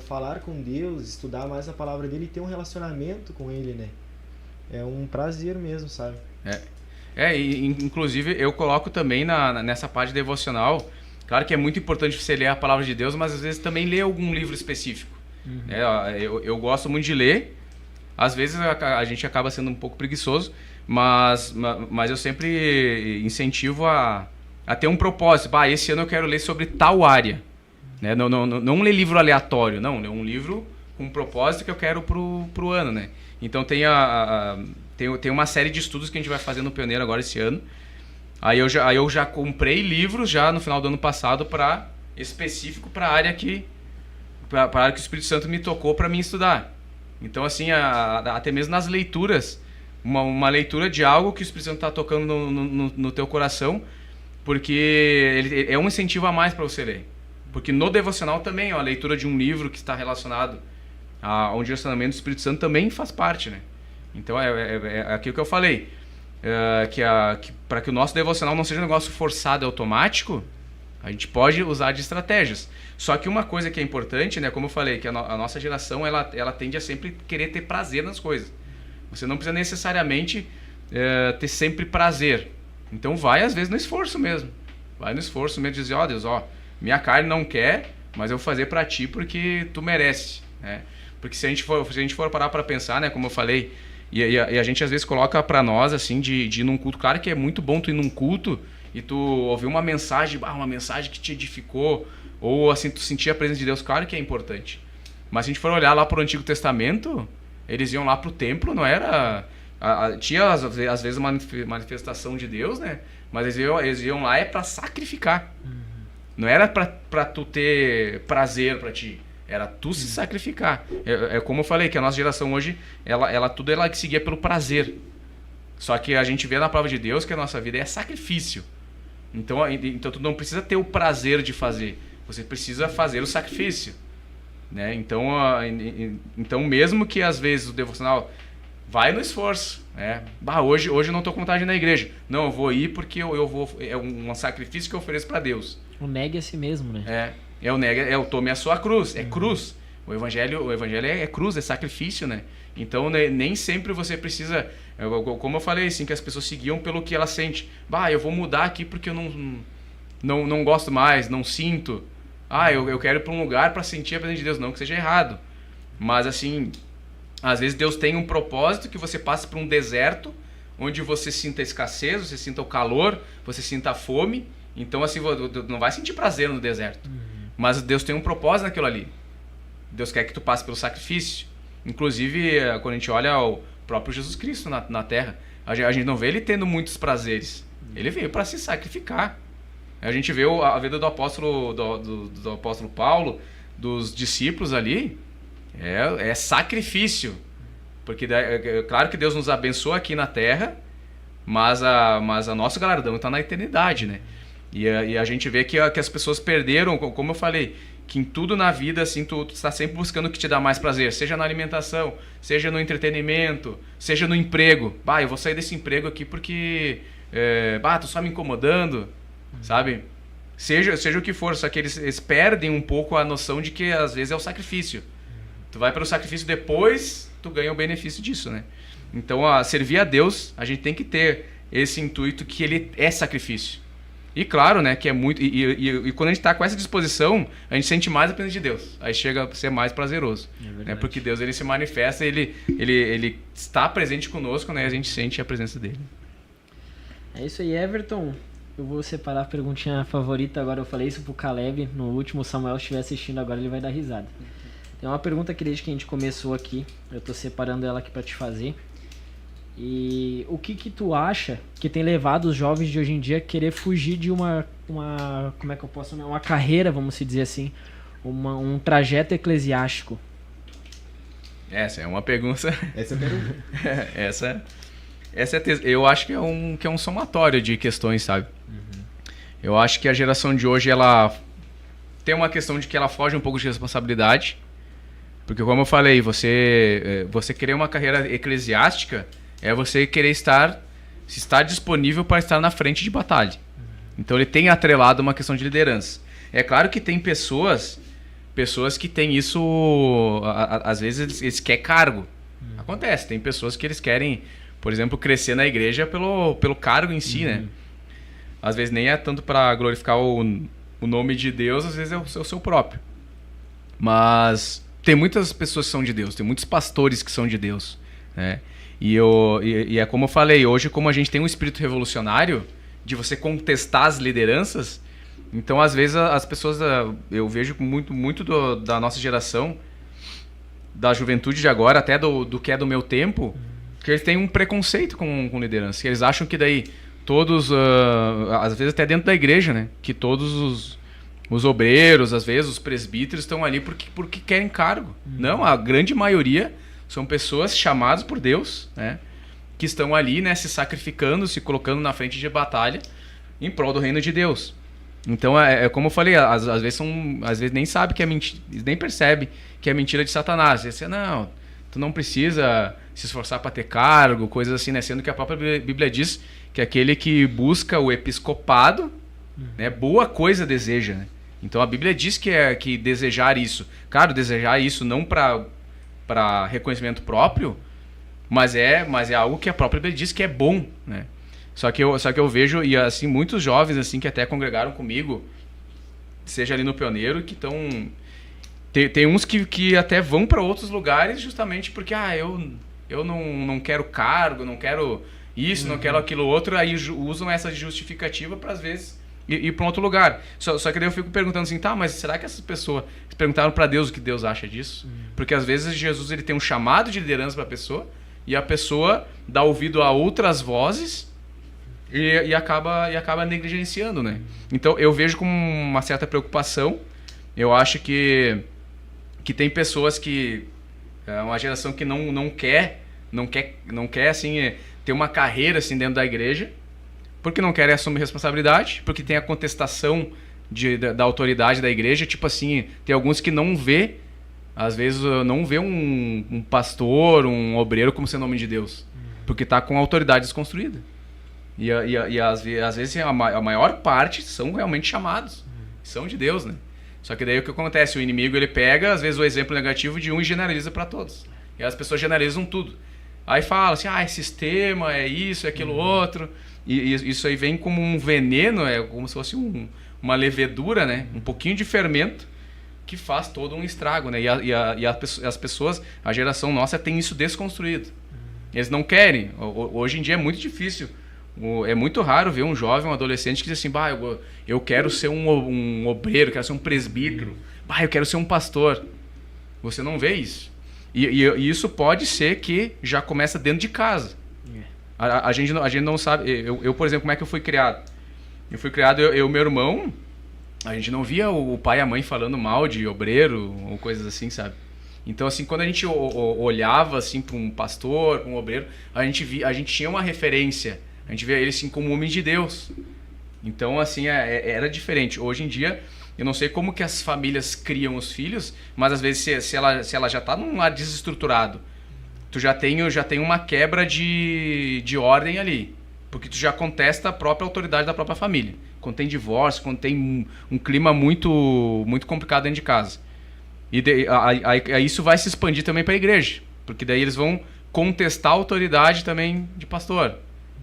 falar com Deus, estudar mais a palavra dele e ter um relacionamento com ele, né? É um prazer mesmo, sabe? E inclusive eu coloco também nessa parte devocional. Claro que é muito importante você ler a palavra de Deus, mas às vezes também ler algum livro específico. Eu gosto muito de ler. Às vezes a gente acaba sendo um pouco preguiçoso, mas eu sempre incentivo a ter um propósito. Esse ano eu quero ler sobre tal área. Né? Não ler livro aleatório, não. Ler um livro com um propósito que eu quero pro ano, né? Então tem uma série de estudos que a gente vai fazer no Pioneiro agora esse ano. Aí eu já comprei livros já no final do ano passado específico para a área que o Espírito Santo me tocou para mim estudar. Então, assim, até mesmo nas leituras, uma leitura de algo que o Espírito Santo está tocando no teu coração, porque ele é um incentivo a mais para você ler. Porque no devocional também, a leitura de um livro que está relacionado a um direcionamento do Espírito Santo também faz parte, né? Então, é aquilo que eu falei. Para que o nosso devocional não seja um negócio forçado e automático, a gente pode usar de estratégias. Só que uma coisa que é importante, né, como eu falei, que a nossa geração ela tende a sempre querer ter prazer nas coisas. Você não precisa necessariamente ter sempre prazer. Então vai às vezes no esforço mesmo. Vai no esforço mesmo de dizer, Deus, minha carne não quer, mas eu vou fazer para ti porque tu merece, né? Porque se a gente for parar para pensar, né, como eu falei, e a gente às vezes coloca para nós assim de ir num culto. Claro que é muito bom tu ir num culto e tu ouvir uma mensagem que te edificou, ou assim tu sentir a presença de Deus. Claro que é importante. Mas se a gente for olhar lá pro Antigo Testamento, eles iam lá pro templo, não era... tinha às vezes uma manifestação de Deus, né? Mas eles iam lá para sacrificar. Não era para tu ter prazer para ti. Era tu se sacrificar. É como eu falei, que a nossa geração hoje, ela seguia pelo prazer. Só que a gente vê na palavra de Deus que a nossa vida é sacrifício. Então tu não precisa ter o prazer de fazer. Você precisa fazer o sacrifício. Né? Então mesmo que às vezes o devocional vai no esforço. Hoje eu não tô com vontade de ir na igreja. Não, eu vou ir porque eu vou. É um sacrifício que eu ofereço para Deus. O negue a si mesmo, né? Eu tome a sua cruz. É cruz. O evangelho é cruz, é sacrifício, né? Então, nem sempre você precisa... Como eu falei, assim, que as pessoas seguiam pelo que elas sentem. Eu vou mudar aqui porque eu não gosto mais, não sinto. Eu quero ir para um lugar para sentir a presença de Deus. Não que seja errado. Mas, assim, às vezes Deus tem um propósito que você passe por um deserto, onde você sinta escassez, você sinta o calor, você sinta a fome. Então, assim, não vai sentir prazer no deserto. Mas Deus tem um propósito naquilo ali. Deus quer que tu passe pelo sacrifício. Inclusive, quando a gente olha o próprio Jesus Cristo na Terra, a gente não vê ele tendo muitos prazeres. Ele veio para se sacrificar. A gente vê a vida do apóstolo, do apóstolo Paulo, dos discípulos ali, é sacrifício. Porque claro que Deus nos abençoa aqui na Terra, mas a nosso galardão está na eternidade, né? E a gente vê que as pessoas perderam, como eu falei, que em tudo na vida, assim, tu está sempre buscando o que te dá mais prazer, seja na alimentação, seja no entretenimento, seja no emprego. Eu vou sair desse emprego aqui porque tô só me incomodando, sabe? Seja o que for, só que eles perdem um pouco a noção de que às vezes é o sacrifício. Tu vai para o sacrifício, depois tu ganha o benefício disso, né? Então, servir a Deus, a gente tem que ter esse intuito que ele é sacrifício. E claro, né, que é muito... E quando a gente está com essa disposição, a gente sente mais a presença de Deus. Aí chega a ser mais prazeroso. Né? Porque Deus, ele se manifesta, ele está presente conosco, né? A gente sente a presença dele. É isso aí, Everton. Eu vou separar a perguntinha favorita agora. Eu falei isso pro Caleb no último. O Samuel estiver assistindo agora, ele vai dar risada. Tem uma pergunta que desde que a gente começou aqui, eu tô separando ela aqui para te fazer. E o que tu acha que tem levado os jovens de hoje em dia a querer fugir de uma como é que eu posso chamar? Uma carreira, vamos dizer assim, um trajeto eclesiástico? Essa é uma pergunta. Essa é a pergunta. essa eu acho que é um somatório de questões, sabe? Eu acho que a geração de hoje, ela tem uma questão de que ela foge um pouco de responsabilidade. Porque, como eu falei, você querer uma carreira eclesiástica é você querer estar disponível para estar na frente de batalha. Então ele tem atrelado uma questão de liderança. É claro que tem pessoas que têm isso, às vezes eles querem cargo. Acontece, tem pessoas que eles querem, por exemplo, crescer na igreja pelo cargo em si, né? Às vezes nem é tanto para glorificar o nome de Deus, às vezes é o seu próprio. Mas tem muitas pessoas que são de Deus, tem muitos pastores que são de Deus, né? E é como eu falei, hoje como a gente tem um espírito revolucionário de você contestar as lideranças, então às vezes as pessoas, eu vejo muito da nossa geração, da juventude de agora, até do que é do meu tempo, que eles têm um preconceito com liderança, que eles acham que daí todos, às vezes até dentro da igreja, né, que todos os obreiros, às vezes os presbíteros estão ali porque querem cargo. Não, a grande maioria são pessoas chamadas por Deus, né, que estão ali, né, se sacrificando, se colocando na frente de batalha em prol do reino de Deus. Então, como eu falei, às vezes nem sabe que é mentira, nem percebe que é mentira de Satanás. Você, não, tu não precisa se esforçar para ter cargo, coisas assim, né, sendo que a própria Bíblia diz que aquele que busca o episcopado, né, boa coisa deseja, né? Então a Bíblia diz que desejar isso, claro, desejar isso não para reconhecimento próprio, mas é algo que a própria Bíblia diz que é bom, né? Só que eu vejo, e assim, muitos jovens assim que até congregaram comigo, seja ali no Pioneiro, que estão... Tem uns que até vão para outros lugares justamente porque eu não quero cargo, não quero isso, não quero aquilo outro, aí usam essa justificativa para às vezes ir para um outro lugar. Só que daí eu fico perguntando assim, mas será que essas pessoas perguntaram para Deus o que Deus acha disso? Porque às vezes Jesus, ele tem um chamado de liderança para a pessoa e a pessoa dá ouvido a outras vozes e acaba negligenciando, né? Então eu vejo com uma certa preocupação. Eu acho que tem pessoas que é uma geração que não quer assim ter uma carreira assim dentro da igreja, porque não querem assumir responsabilidade, porque tem a contestação da autoridade da igreja. Tipo assim, tem alguns que não vê às vezes não vê um pastor, um obreiro como sendo homem de Deus, porque está com a autoridade desconstruída. E às vezes a maior parte são realmente chamados, são de Deus, né? Só que daí o que acontece? O inimigo, ele pega, às vezes, o exemplo negativo de um e generaliza para todos. E as pessoas generalizam tudo. Aí fala assim, é sistema, é isso, é aquilo outro. E isso aí vem como um veneno, é como se fosse uma levedura, né? Um pouquinho de fermento que faz todo um estrago, né? E as pessoas, a geração nossa tem isso desconstruído. Eles não querem. Hoje em dia é muito difícil. É muito raro ver um jovem, um adolescente que diz assim, eu quero ser um obreiro, quero ser um presbítero, eu quero ser um pastor. Você não vê isso. E isso pode ser que já começa dentro de casa. A gente não sabe. Eu, por exemplo, como é que eu fui criado? Eu fui criado, eu e meu irmão, a gente não via o pai e a mãe falando mal de obreiro ou coisas assim, sabe? Então, assim, quando a gente olhava assim, para um pastor, para um obreiro, a gente tinha uma referência. A gente vê ele assim como um homem de Deus. Então, assim, era diferente. Hoje em dia, eu não sei como que as famílias criam os filhos, mas às vezes se ela já está num lar desestruturado, tu já tem uma quebra de ordem ali. Porque tu já contesta a própria autoridade da própria família. Quando tem divórcio, quando tem um clima muito, muito complicado dentro de casa. E aí isso vai se expandir também para a igreja. Porque daí eles vão contestar a autoridade também de pastor.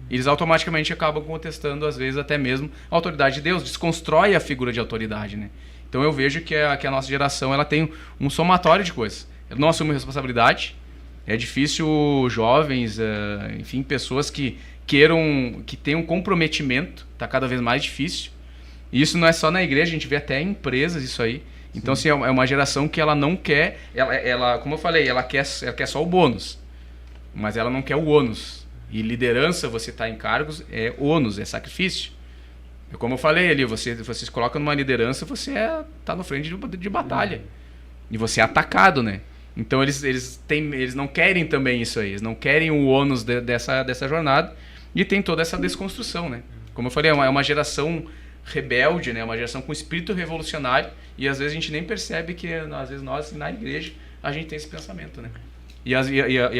Eles automaticamente acabam contestando, às vezes, até mesmo a autoridade de Deus. Desconstrói a figura de autoridade, né? Então eu vejo que a nossa geração ela tem um somatório de coisas. Ela não assume responsabilidade. É difícil jovens, enfim, pessoas que tenham comprometimento. Está cada vez mais difícil. E isso não é só na igreja, a gente vê até em empresas isso aí. Então, assim, é uma geração que ela não quer... Ela, como eu falei, ela quer só o bônus. Mas ela não quer o ônus. E liderança, você está em cargos, é ônus, é sacrifício. Como eu falei ali, você se coloca numa liderança, você está no frente de batalha. E você é atacado, né? Então eles não querem também isso aí. Eles não querem o ônus dessa jornada. E tem toda essa desconstrução, né? Como eu falei, é uma geração rebelde, né? Uma geração com espírito revolucionário. E às vezes a gente nem percebe que, às vezes nós, na igreja, a gente tem esse pensamento, né? E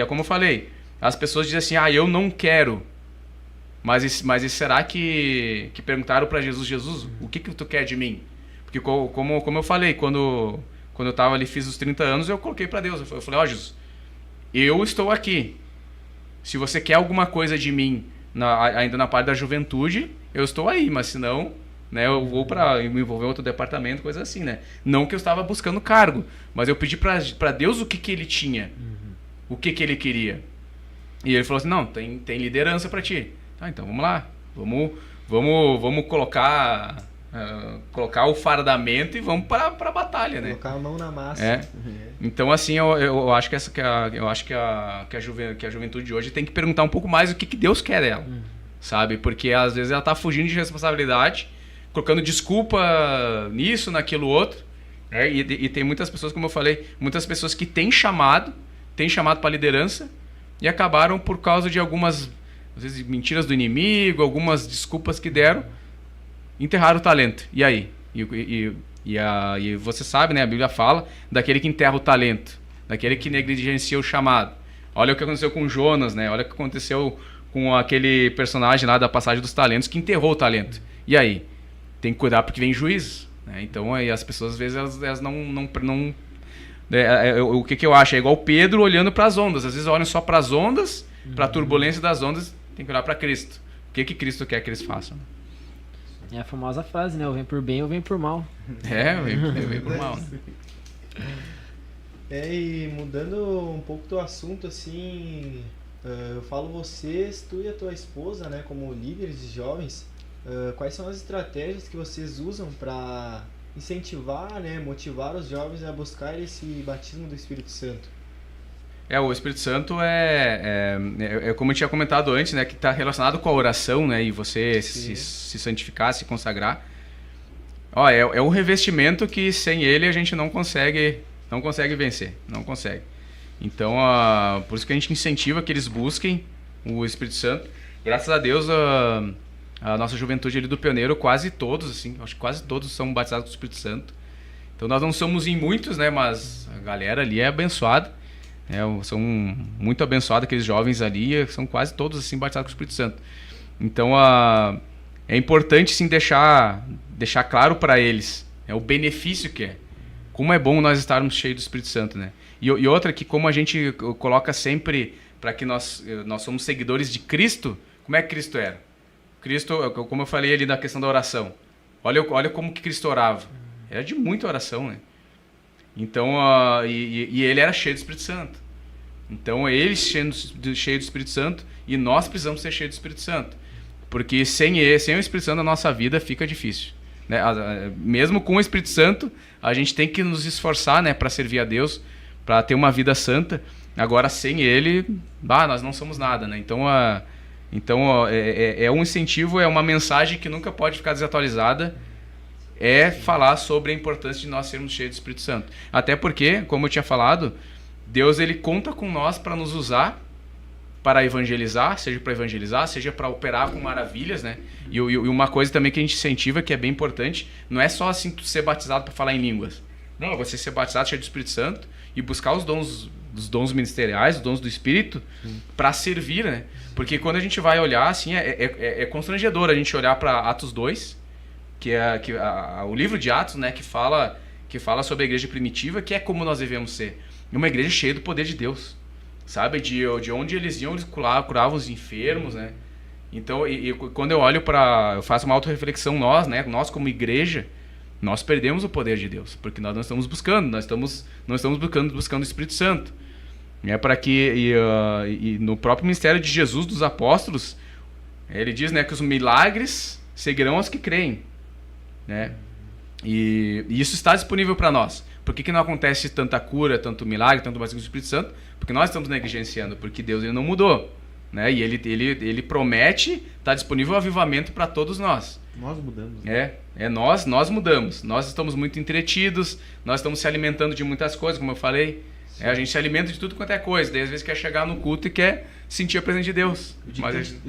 como eu falei... As pessoas dizem assim, eu não quero. Mas será que perguntaram para Jesus, o que tu quer de mim? Porque como eu falei, quando eu estava ali, fiz os 30 anos, eu coloquei para Deus. Eu falei, Jesus, eu estou aqui. Se você quer alguma coisa de mim, ainda na parte da juventude, eu estou aí. Mas se não, né, eu vou para me envolver em outro departamento, coisa assim, né? Não que eu estava buscando cargo, mas eu pedi para Deus o que ele tinha. O que ele queria. E ele falou assim, não, tem liderança para ti. Então vamos lá, vamos colocar o fardamento e vamos para a batalha, né? Colocar a mão na massa. Então assim, eu acho que a juventude de hoje tem que perguntar um pouco mais o que Deus quer dela, sabe? Porque às vezes ela está fugindo de responsabilidade, colocando desculpa nisso, naquilo outro, né? E tem muitas pessoas, como eu falei, muitas pessoas que têm chamado para liderança, e acabaram por causa de algumas, às vezes, mentiras do inimigo, algumas desculpas que deram, enterraram o talento. E aí? E você sabe, né? A Bíblia fala daquele que enterra o talento, daquele que negligencia o chamado. Olha o que aconteceu com Jonas, né? Olha o que aconteceu com aquele personagem lá da passagem dos talentos que enterrou o talento. E aí? Tem que cuidar porque vem juízo, né? Então, aí as pessoas, às vezes, elas não o que eu acho? É igual Pedro olhando para as ondas. Às vezes olham só para as ondas, para a turbulência das ondas, tem que olhar para Cristo. O que Cristo quer que eles façam? É a famosa frase, né? Ou vem por bem ou vem por mal. Vem por mal, né? E mudando um pouco do assunto, assim, eu falo vocês, tu e a tua esposa, né, como líderes de jovens, quais são as estratégias que vocês usam para incentivar, né, motivar os jovens a buscar esse batismo do Espírito Santo? O Espírito Santo é como eu tinha comentado antes, né, que está relacionado com a oração, né, e você se santificar, se consagrar. É um revestimento que sem ele a gente não consegue vencer, não consegue. Então, por isso que a gente incentiva que eles busquem o Espírito Santo. Graças a Deus, a nossa juventude ali do Pioneiro, quase todos, assim, acho que quase todos são batizados com o Espírito Santo. Então nós não somos em muitos, né? Mas a galera ali é abençoada. São muito abençoados aqueles jovens ali, são quase todos assim batizados com o Espírito Santo. Então é importante sim deixar claro para eles o benefício que é. Como é bom nós estarmos cheios do Espírito Santo, né? E outra que como a gente coloca sempre para que nós somos seguidores de Cristo, como é que Cristo era? Cristo, como eu falei ali na questão da oração, olha como que Cristo orava. Era de muita oração, né? Então, e ele era cheio do Espírito Santo. Então, ele cheio do Espírito Santo e nós precisamos ser cheios do Espírito Santo. Porque sem o Espírito Santo a nossa vida fica difícil. Né? Mesmo com o Espírito Santo, a gente tem que nos esforçar, né, para servir a Deus, para ter uma vida santa. Agora, sem ele, nós não somos nada. Né? Então, é um incentivo, é uma mensagem que nunca pode ficar desatualizada. É falar sobre a importância de nós sermos cheios do Espírito Santo. Até porque, como eu tinha falado, Deus ele conta com nós para nos usar para evangelizar, seja para operar com maravilhas, né? E uma coisa também que a gente incentiva, que é bem importante, não é só assim tu ser batizado para falar em línguas. Não, você ser batizado cheio do Espírito Santo e buscar os dons ministeriais, os dons do Espírito, para servir, né? Porque quando a gente vai olhar, assim, é constrangedor a gente olhar para Atos 2, que é o livro de Atos, né, que fala sobre a igreja primitiva, que é como nós devemos ser. Uma igreja cheia do poder de Deus, sabe? De onde eles iam, eles curavam os enfermos, né? Então, quando eu olho eu faço uma autorreflexão, nós como igreja, nós perdemos o poder de Deus, porque nós não estamos buscando, nós estamos buscando o Espírito Santo. Para que, no próprio ministério de Jesus, dos apóstolos, ele diz, né, que os milagres seguirão aos que creem. Né? E isso está disponível para nós. Por que não acontece tanta cura, tanto milagre, tanto batismo do Espírito Santo? Porque nós estamos negligenciando, porque Deus ele não mudou. Né? E ele promete, está disponível o avivamento para todos nós. Nós mudamos. Né? Nós mudamos. Nós estamos muito entretidos, nós estamos se alimentando de muitas coisas, como eu falei. A gente se alimenta de tudo quanto é coisa. Daí às vezes quer chegar no culto e quer sentir a presença de Deus. Eu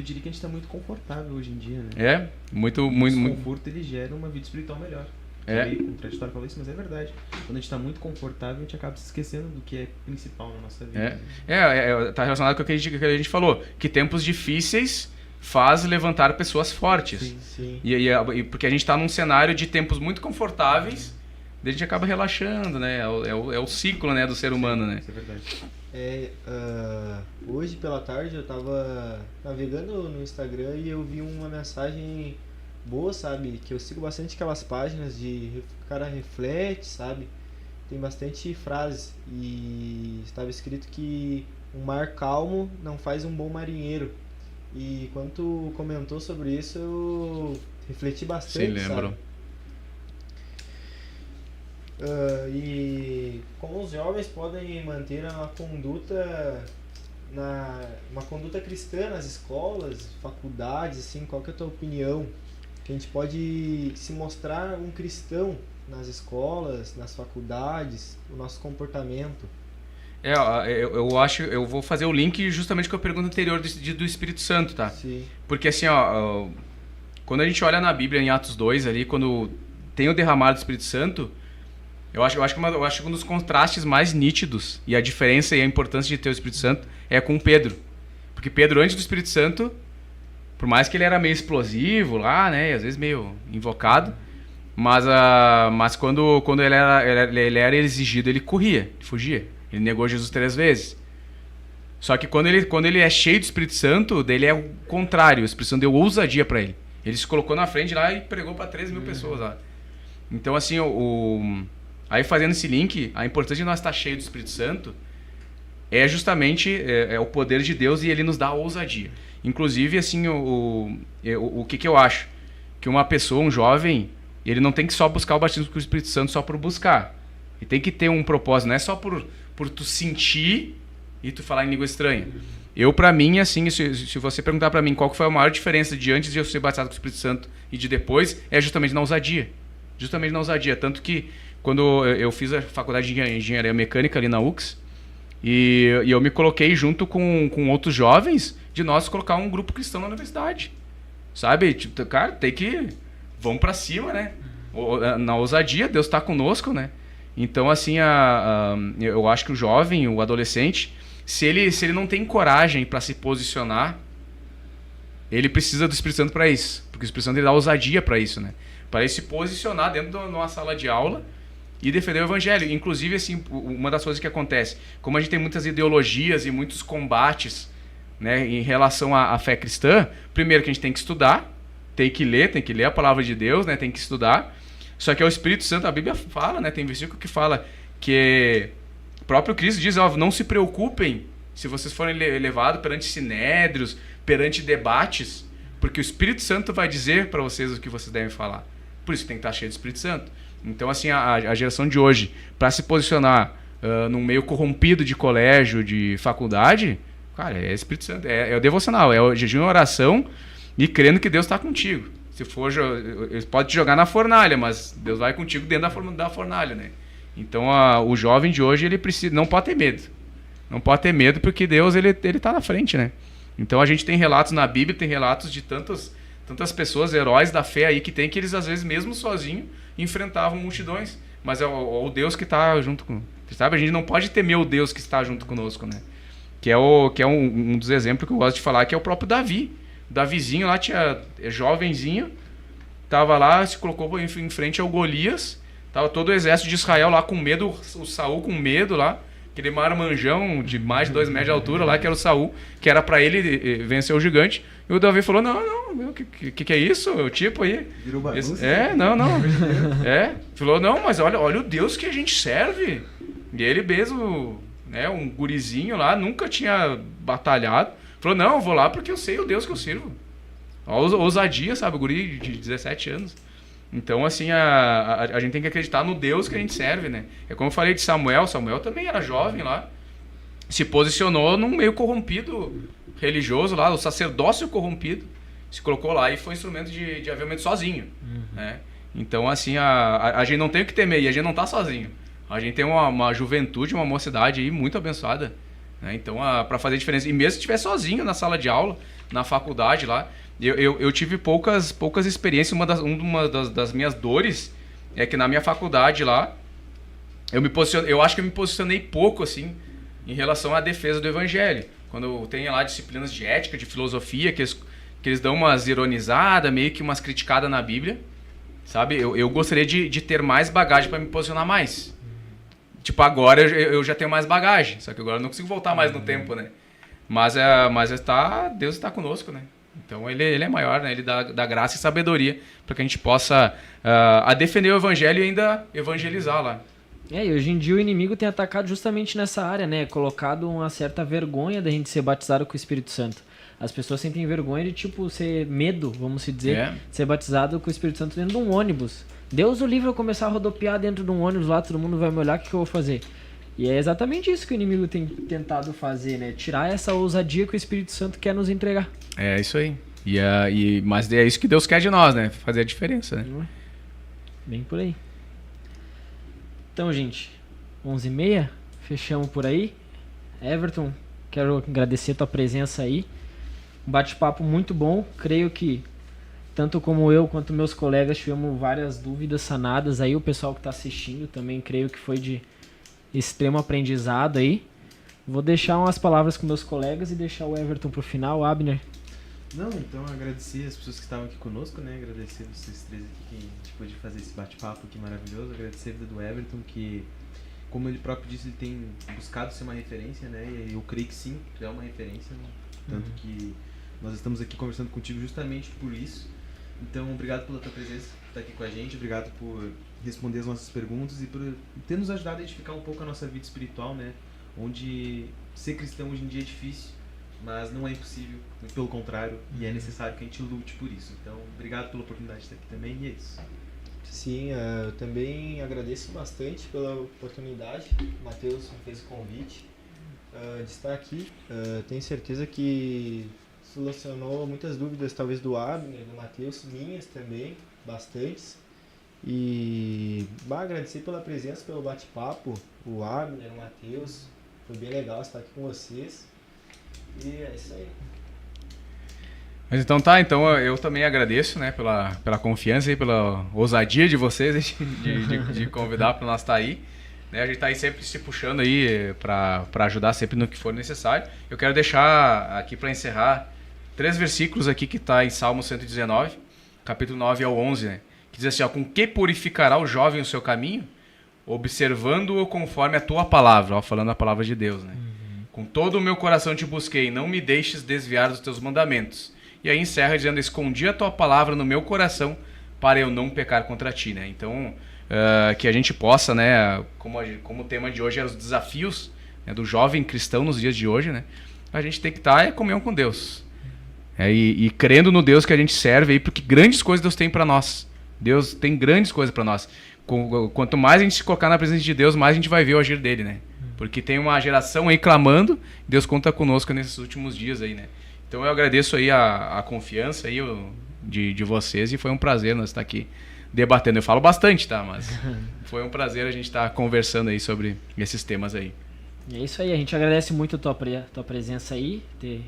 diria que a gente está muito confortável hoje em dia, né? Muito. O conforto ele gera uma vida espiritual melhor. É meio contraditório falar isso, mas é verdade. Quando a gente está muito confortável, a gente acaba se esquecendo do que é principal na nossa vida. Tá relacionado com o que a gente falou, que tempos difíceis faz levantar pessoas fortes. Sim. E porque a gente está num cenário de tempos muito confortáveis, daí a gente acaba relaxando, né? É o ciclo, né, do ser humano, né? Isso é verdade. Hoje pela tarde eu tava navegando no Instagram e eu vi uma mensagem boa, sabe? Que eu sigo bastante aquelas páginas de o cara reflete, sabe? Tem bastante frases e estava escrito que um mar calmo não faz um bom marinheiro. E quando tu comentou sobre isso, eu refleti bastante, Sim, lembro. Sabe? E como os jovens podem manter uma conduta cristã nas escolas, faculdades, assim, qual que é a tua opinião? Que a gente pode se mostrar um cristão nas escolas, nas faculdades, o nosso comportamento. Eu acho, eu vou fazer o link justamente com a pergunta anterior do Espírito Santo, tá? Sim. Porque assim, quando a gente olha na Bíblia, em Atos 2, ali, quando tem o derramar do Espírito Santo, eu acho que um dos contrastes mais nítidos e a diferença e a importância de ter o Espírito Santo é com Pedro. Porque Pedro, antes do Espírito Santo, por mais que ele era meio explosivo lá, né, e às vezes meio invocado, mas quando ele era exigido, ele corria, ele fugia. Ele negou Jesus 3 vezes. Só que quando ele é cheio do Espírito Santo, dele é o contrário. O Espírito Santo deu ousadia para ele. Ele se colocou na frente lá e pregou para 13 mil pessoas lá. Então, assim, aí fazendo esse link, a importância de nós estar cheio do Espírito Santo é justamente o poder de Deus e ele nos dá ousadia. Inclusive, assim, o que eu acho? Que uma pessoa, um jovem, ele não tem que só buscar o batismo com o Espírito Santo só por buscar. Ele tem que ter um propósito, não é só por tu sentir e tu falar em língua estranha. Pra mim, assim, se você perguntar pra mim qual que foi a maior diferença de antes de eu ser batizado com o Espírito Santo e de depois, é justamente na ousadia. Justamente na ousadia. Tanto que quando eu fiz a faculdade de engenharia mecânica ali na UX, e eu me coloquei junto com outros jovens de nós colocar um grupo cristão na universidade. Sabe? Tipo, cara, vamos pra cima, né? Na ousadia, Deus tá conosco, né? Então, assim, eu acho que o jovem, o adolescente, se ele não tem coragem para se posicionar, ele precisa do Espírito Santo para isso. Porque o Espírito Santo ele dá ousadia para isso, né? Para ele se posicionar dentro de uma sala de aula e defender o evangelho. Inclusive, assim, uma das coisas que acontece, como a gente tem muitas ideologias e muitos combates, né, em relação à fé cristã, primeiro que a gente tem que estudar, tem que ler a palavra de Deus, né, tem que estudar. Só que é o Espírito Santo, a Bíblia fala, né, tem versículo que fala que o próprio Cristo diz, ó, não se preocupem se vocês forem levados perante sinédrios, perante debates, porque o Espírito Santo vai dizer para vocês o que vocês devem falar. Por isso que tem que estar cheio do Espírito Santo. Então, assim, a geração de hoje, para se posicionar num meio corrompido de colégio, de faculdade, cara, é Espírito Santo, é o devocional, é o jejum e oração e crendo que Deus está contigo. Se for, pode te jogar na fornalha, mas Deus vai contigo dentro da fornalha, né? Então, o jovem de hoje, ele precisa, não pode ter medo. Não pode ter medo porque Deus, ele tá na frente, né? Então, a gente tem relatos na Bíblia, tem relatos de tantas pessoas, heróis da fé aí que tem, que eles, às vezes, mesmo sozinhos, enfrentavam multidões. Mas é o Deus que está junto com... Sabe? A gente não pode temer o Deus que está junto conosco, né? Que é um dos exemplos que eu gosto de falar, que é o próprio Davi. Davizinho lá, jovenzinho, tava lá, se colocou em frente ao Golias, tava todo o exército de Israel lá com medo, o Saul com medo lá, aquele marmanjão de mais de 2 metros de altura lá, que era o Saul, que era pra ele vencer o gigante. E o Davi falou, não, que é isso? O tipo aí... Virou bagunça? Não. Falou, não, mas olha o Deus que a gente serve. E ele mesmo, né, um gurizinho lá, nunca tinha batalhado. Falou, não, eu vou lá porque eu sei o Deus que eu sirvo. Ousadia, sabe? O guri de 17 anos. Então, assim, a gente tem que acreditar no Deus que a gente serve, né? É como eu falei de Samuel. Samuel também era jovem lá. Se posicionou num meio corrompido religioso lá, o sacerdócio corrompido. Se colocou lá e foi instrumento de avivamento sozinho. Né? Então, assim, a gente não tem o que temer e a gente não tá sozinho. A gente tem uma juventude, uma mocidade aí muito abençoada. Né? Então, para fazer diferença. E mesmo se estiver sozinho na sala de aula, na faculdade lá, eu tive poucas experiências. Uma das minhas dores é que na minha faculdade lá, eu acho que eu me posicionei pouco, assim, em relação à defesa do evangelho. Quando eu tenho lá disciplinas de ética, de filosofia, que eles dão umas ironizadas, meio que umas criticadas na Bíblia, sabe? Eu gostaria de ter mais bagagem para me posicionar mais. Tipo, agora eu já tenho mais bagagem, só que agora eu não consigo voltar mais no tempo, né? Mas Deus está conosco, né? Então ele é maior, né? Ele dá graça e sabedoria para que a gente possa a defender o evangelho e ainda evangelizar lá. E hoje em dia o inimigo tem atacado justamente nessa área, né? Colocado uma certa vergonha da gente ser batizado com o Espírito Santo. As pessoas sentem vergonha de, tipo, ser medo, vamos dizer, ser batizado com o Espírito Santo dentro de um ônibus. Deus o livre eu começar a rodopiar dentro de um ônibus lá, todo mundo vai me olhar, o que eu vou fazer? E é exatamente isso que o inimigo tem tentado fazer, né? Tirar essa ousadia que o Espírito Santo quer nos entregar. É isso aí. Mas é isso que Deus quer de nós, né? Fazer a diferença, né? Bem por aí. Então, gente, 11h30, fechamos por aí. Everton, quero agradecer a tua presença aí. Um bate-papo muito bom. Creio que tanto como eu quanto meus colegas tivemos várias dúvidas sanadas aí. O pessoal que está assistindo também creio que foi de extremo aprendizado aí. Vou deixar umas palavras com meus colegas e deixar o Everton pro final. Abner. Não, então agradecer as pessoas que estavam aqui conosco, né? Agradecer vocês três aqui que a gente pôde fazer esse bate-papo aqui maravilhoso. Agradecer a vida do Everton, que, como ele próprio disse, ele tem buscado ser uma referência, né? E eu creio que sim, tu é uma referência, né? Tanto que nós estamos aqui conversando contigo justamente por isso. Então, obrigado pela tua presença, por estar aqui com a gente, obrigado por responder as nossas perguntas e por ter nos ajudado a edificar um pouco a nossa vida espiritual, né? Onde ser cristão hoje em dia é difícil, mas não é impossível, pelo contrário, e é necessário que a gente lute por isso. Então, obrigado pela oportunidade de estar aqui também, e é isso. Sim, eu também agradeço bastante pela oportunidade. O Matheus me fez o convite de estar aqui. Tenho certeza que solucionou muitas dúvidas, talvez do Abner, do Matheus, minhas também, bastantes. E agradecer pela presença, pelo bate-papo, o Abner, o Matheus. Foi bem legal estar aqui com vocês. E é isso aí. Mas então eu também agradeço, né, pela confiança e pela ousadia de vocês de convidar para nós estar aí. né? A gente tá aí sempre se puxando aí para ajudar sempre no que for necessário. Eu quero deixar aqui para encerrar 3 versículos aqui que tá em Salmo 119, capítulo 9 ao 11, né? Que diz assim, ó, com que purificará o jovem o seu caminho? Observando-o conforme a tua palavra, ó, falando a palavra de Deus, né? Com todo o meu coração te busquei, não me deixes desviar dos teus mandamentos. E aí encerra dizendo, escondi a tua palavra no meu coração para eu não pecar contra ti, né? Então, que a gente possa, né, como o tema de hoje é os desafios, né, do jovem cristão nos dias de hoje, né? A gente tem que estar em comunhão com Deus. E crendo no Deus que a gente serve aí, porque grandes coisas Deus tem para nós. Deus tem grandes coisas para nós. Quanto mais a gente se colocar na presença de Deus, mais a gente vai ver o agir dele, né? Porque tem uma geração aí clamando, Deus conta conosco nesses últimos dias aí, né? Então eu agradeço aí a confiança aí de vocês e foi um prazer nós estar aqui debatendo. Eu falo bastante, tá? Mas foi um prazer a gente estar conversando aí sobre esses temas aí. É isso aí, a gente agradece muito a tua presença aí, ter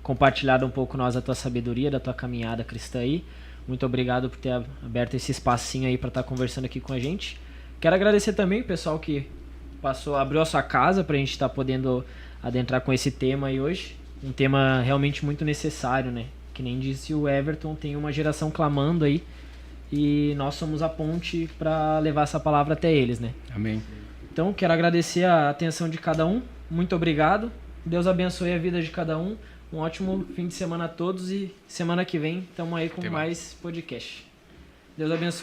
compartilhado um pouco nós da tua sabedoria, da tua caminhada cristã aí. Muito obrigado por ter aberto esse espacinho aí para estar conversando aqui com a gente. Quero agradecer também o pessoal que abriu a sua casa pra gente estar podendo adentrar com esse tema aí hoje. Um tema realmente muito necessário, né? Que nem disse o Everton, tem uma geração clamando aí e nós somos a ponte para levar essa palavra até eles, né? Amém. Então, quero agradecer a atenção de cada um. Muito obrigado. Deus abençoe a vida de cada um. Um ótimo fim de semana a todos e semana que vem estamos aí com mais podcast. Deus abençoe.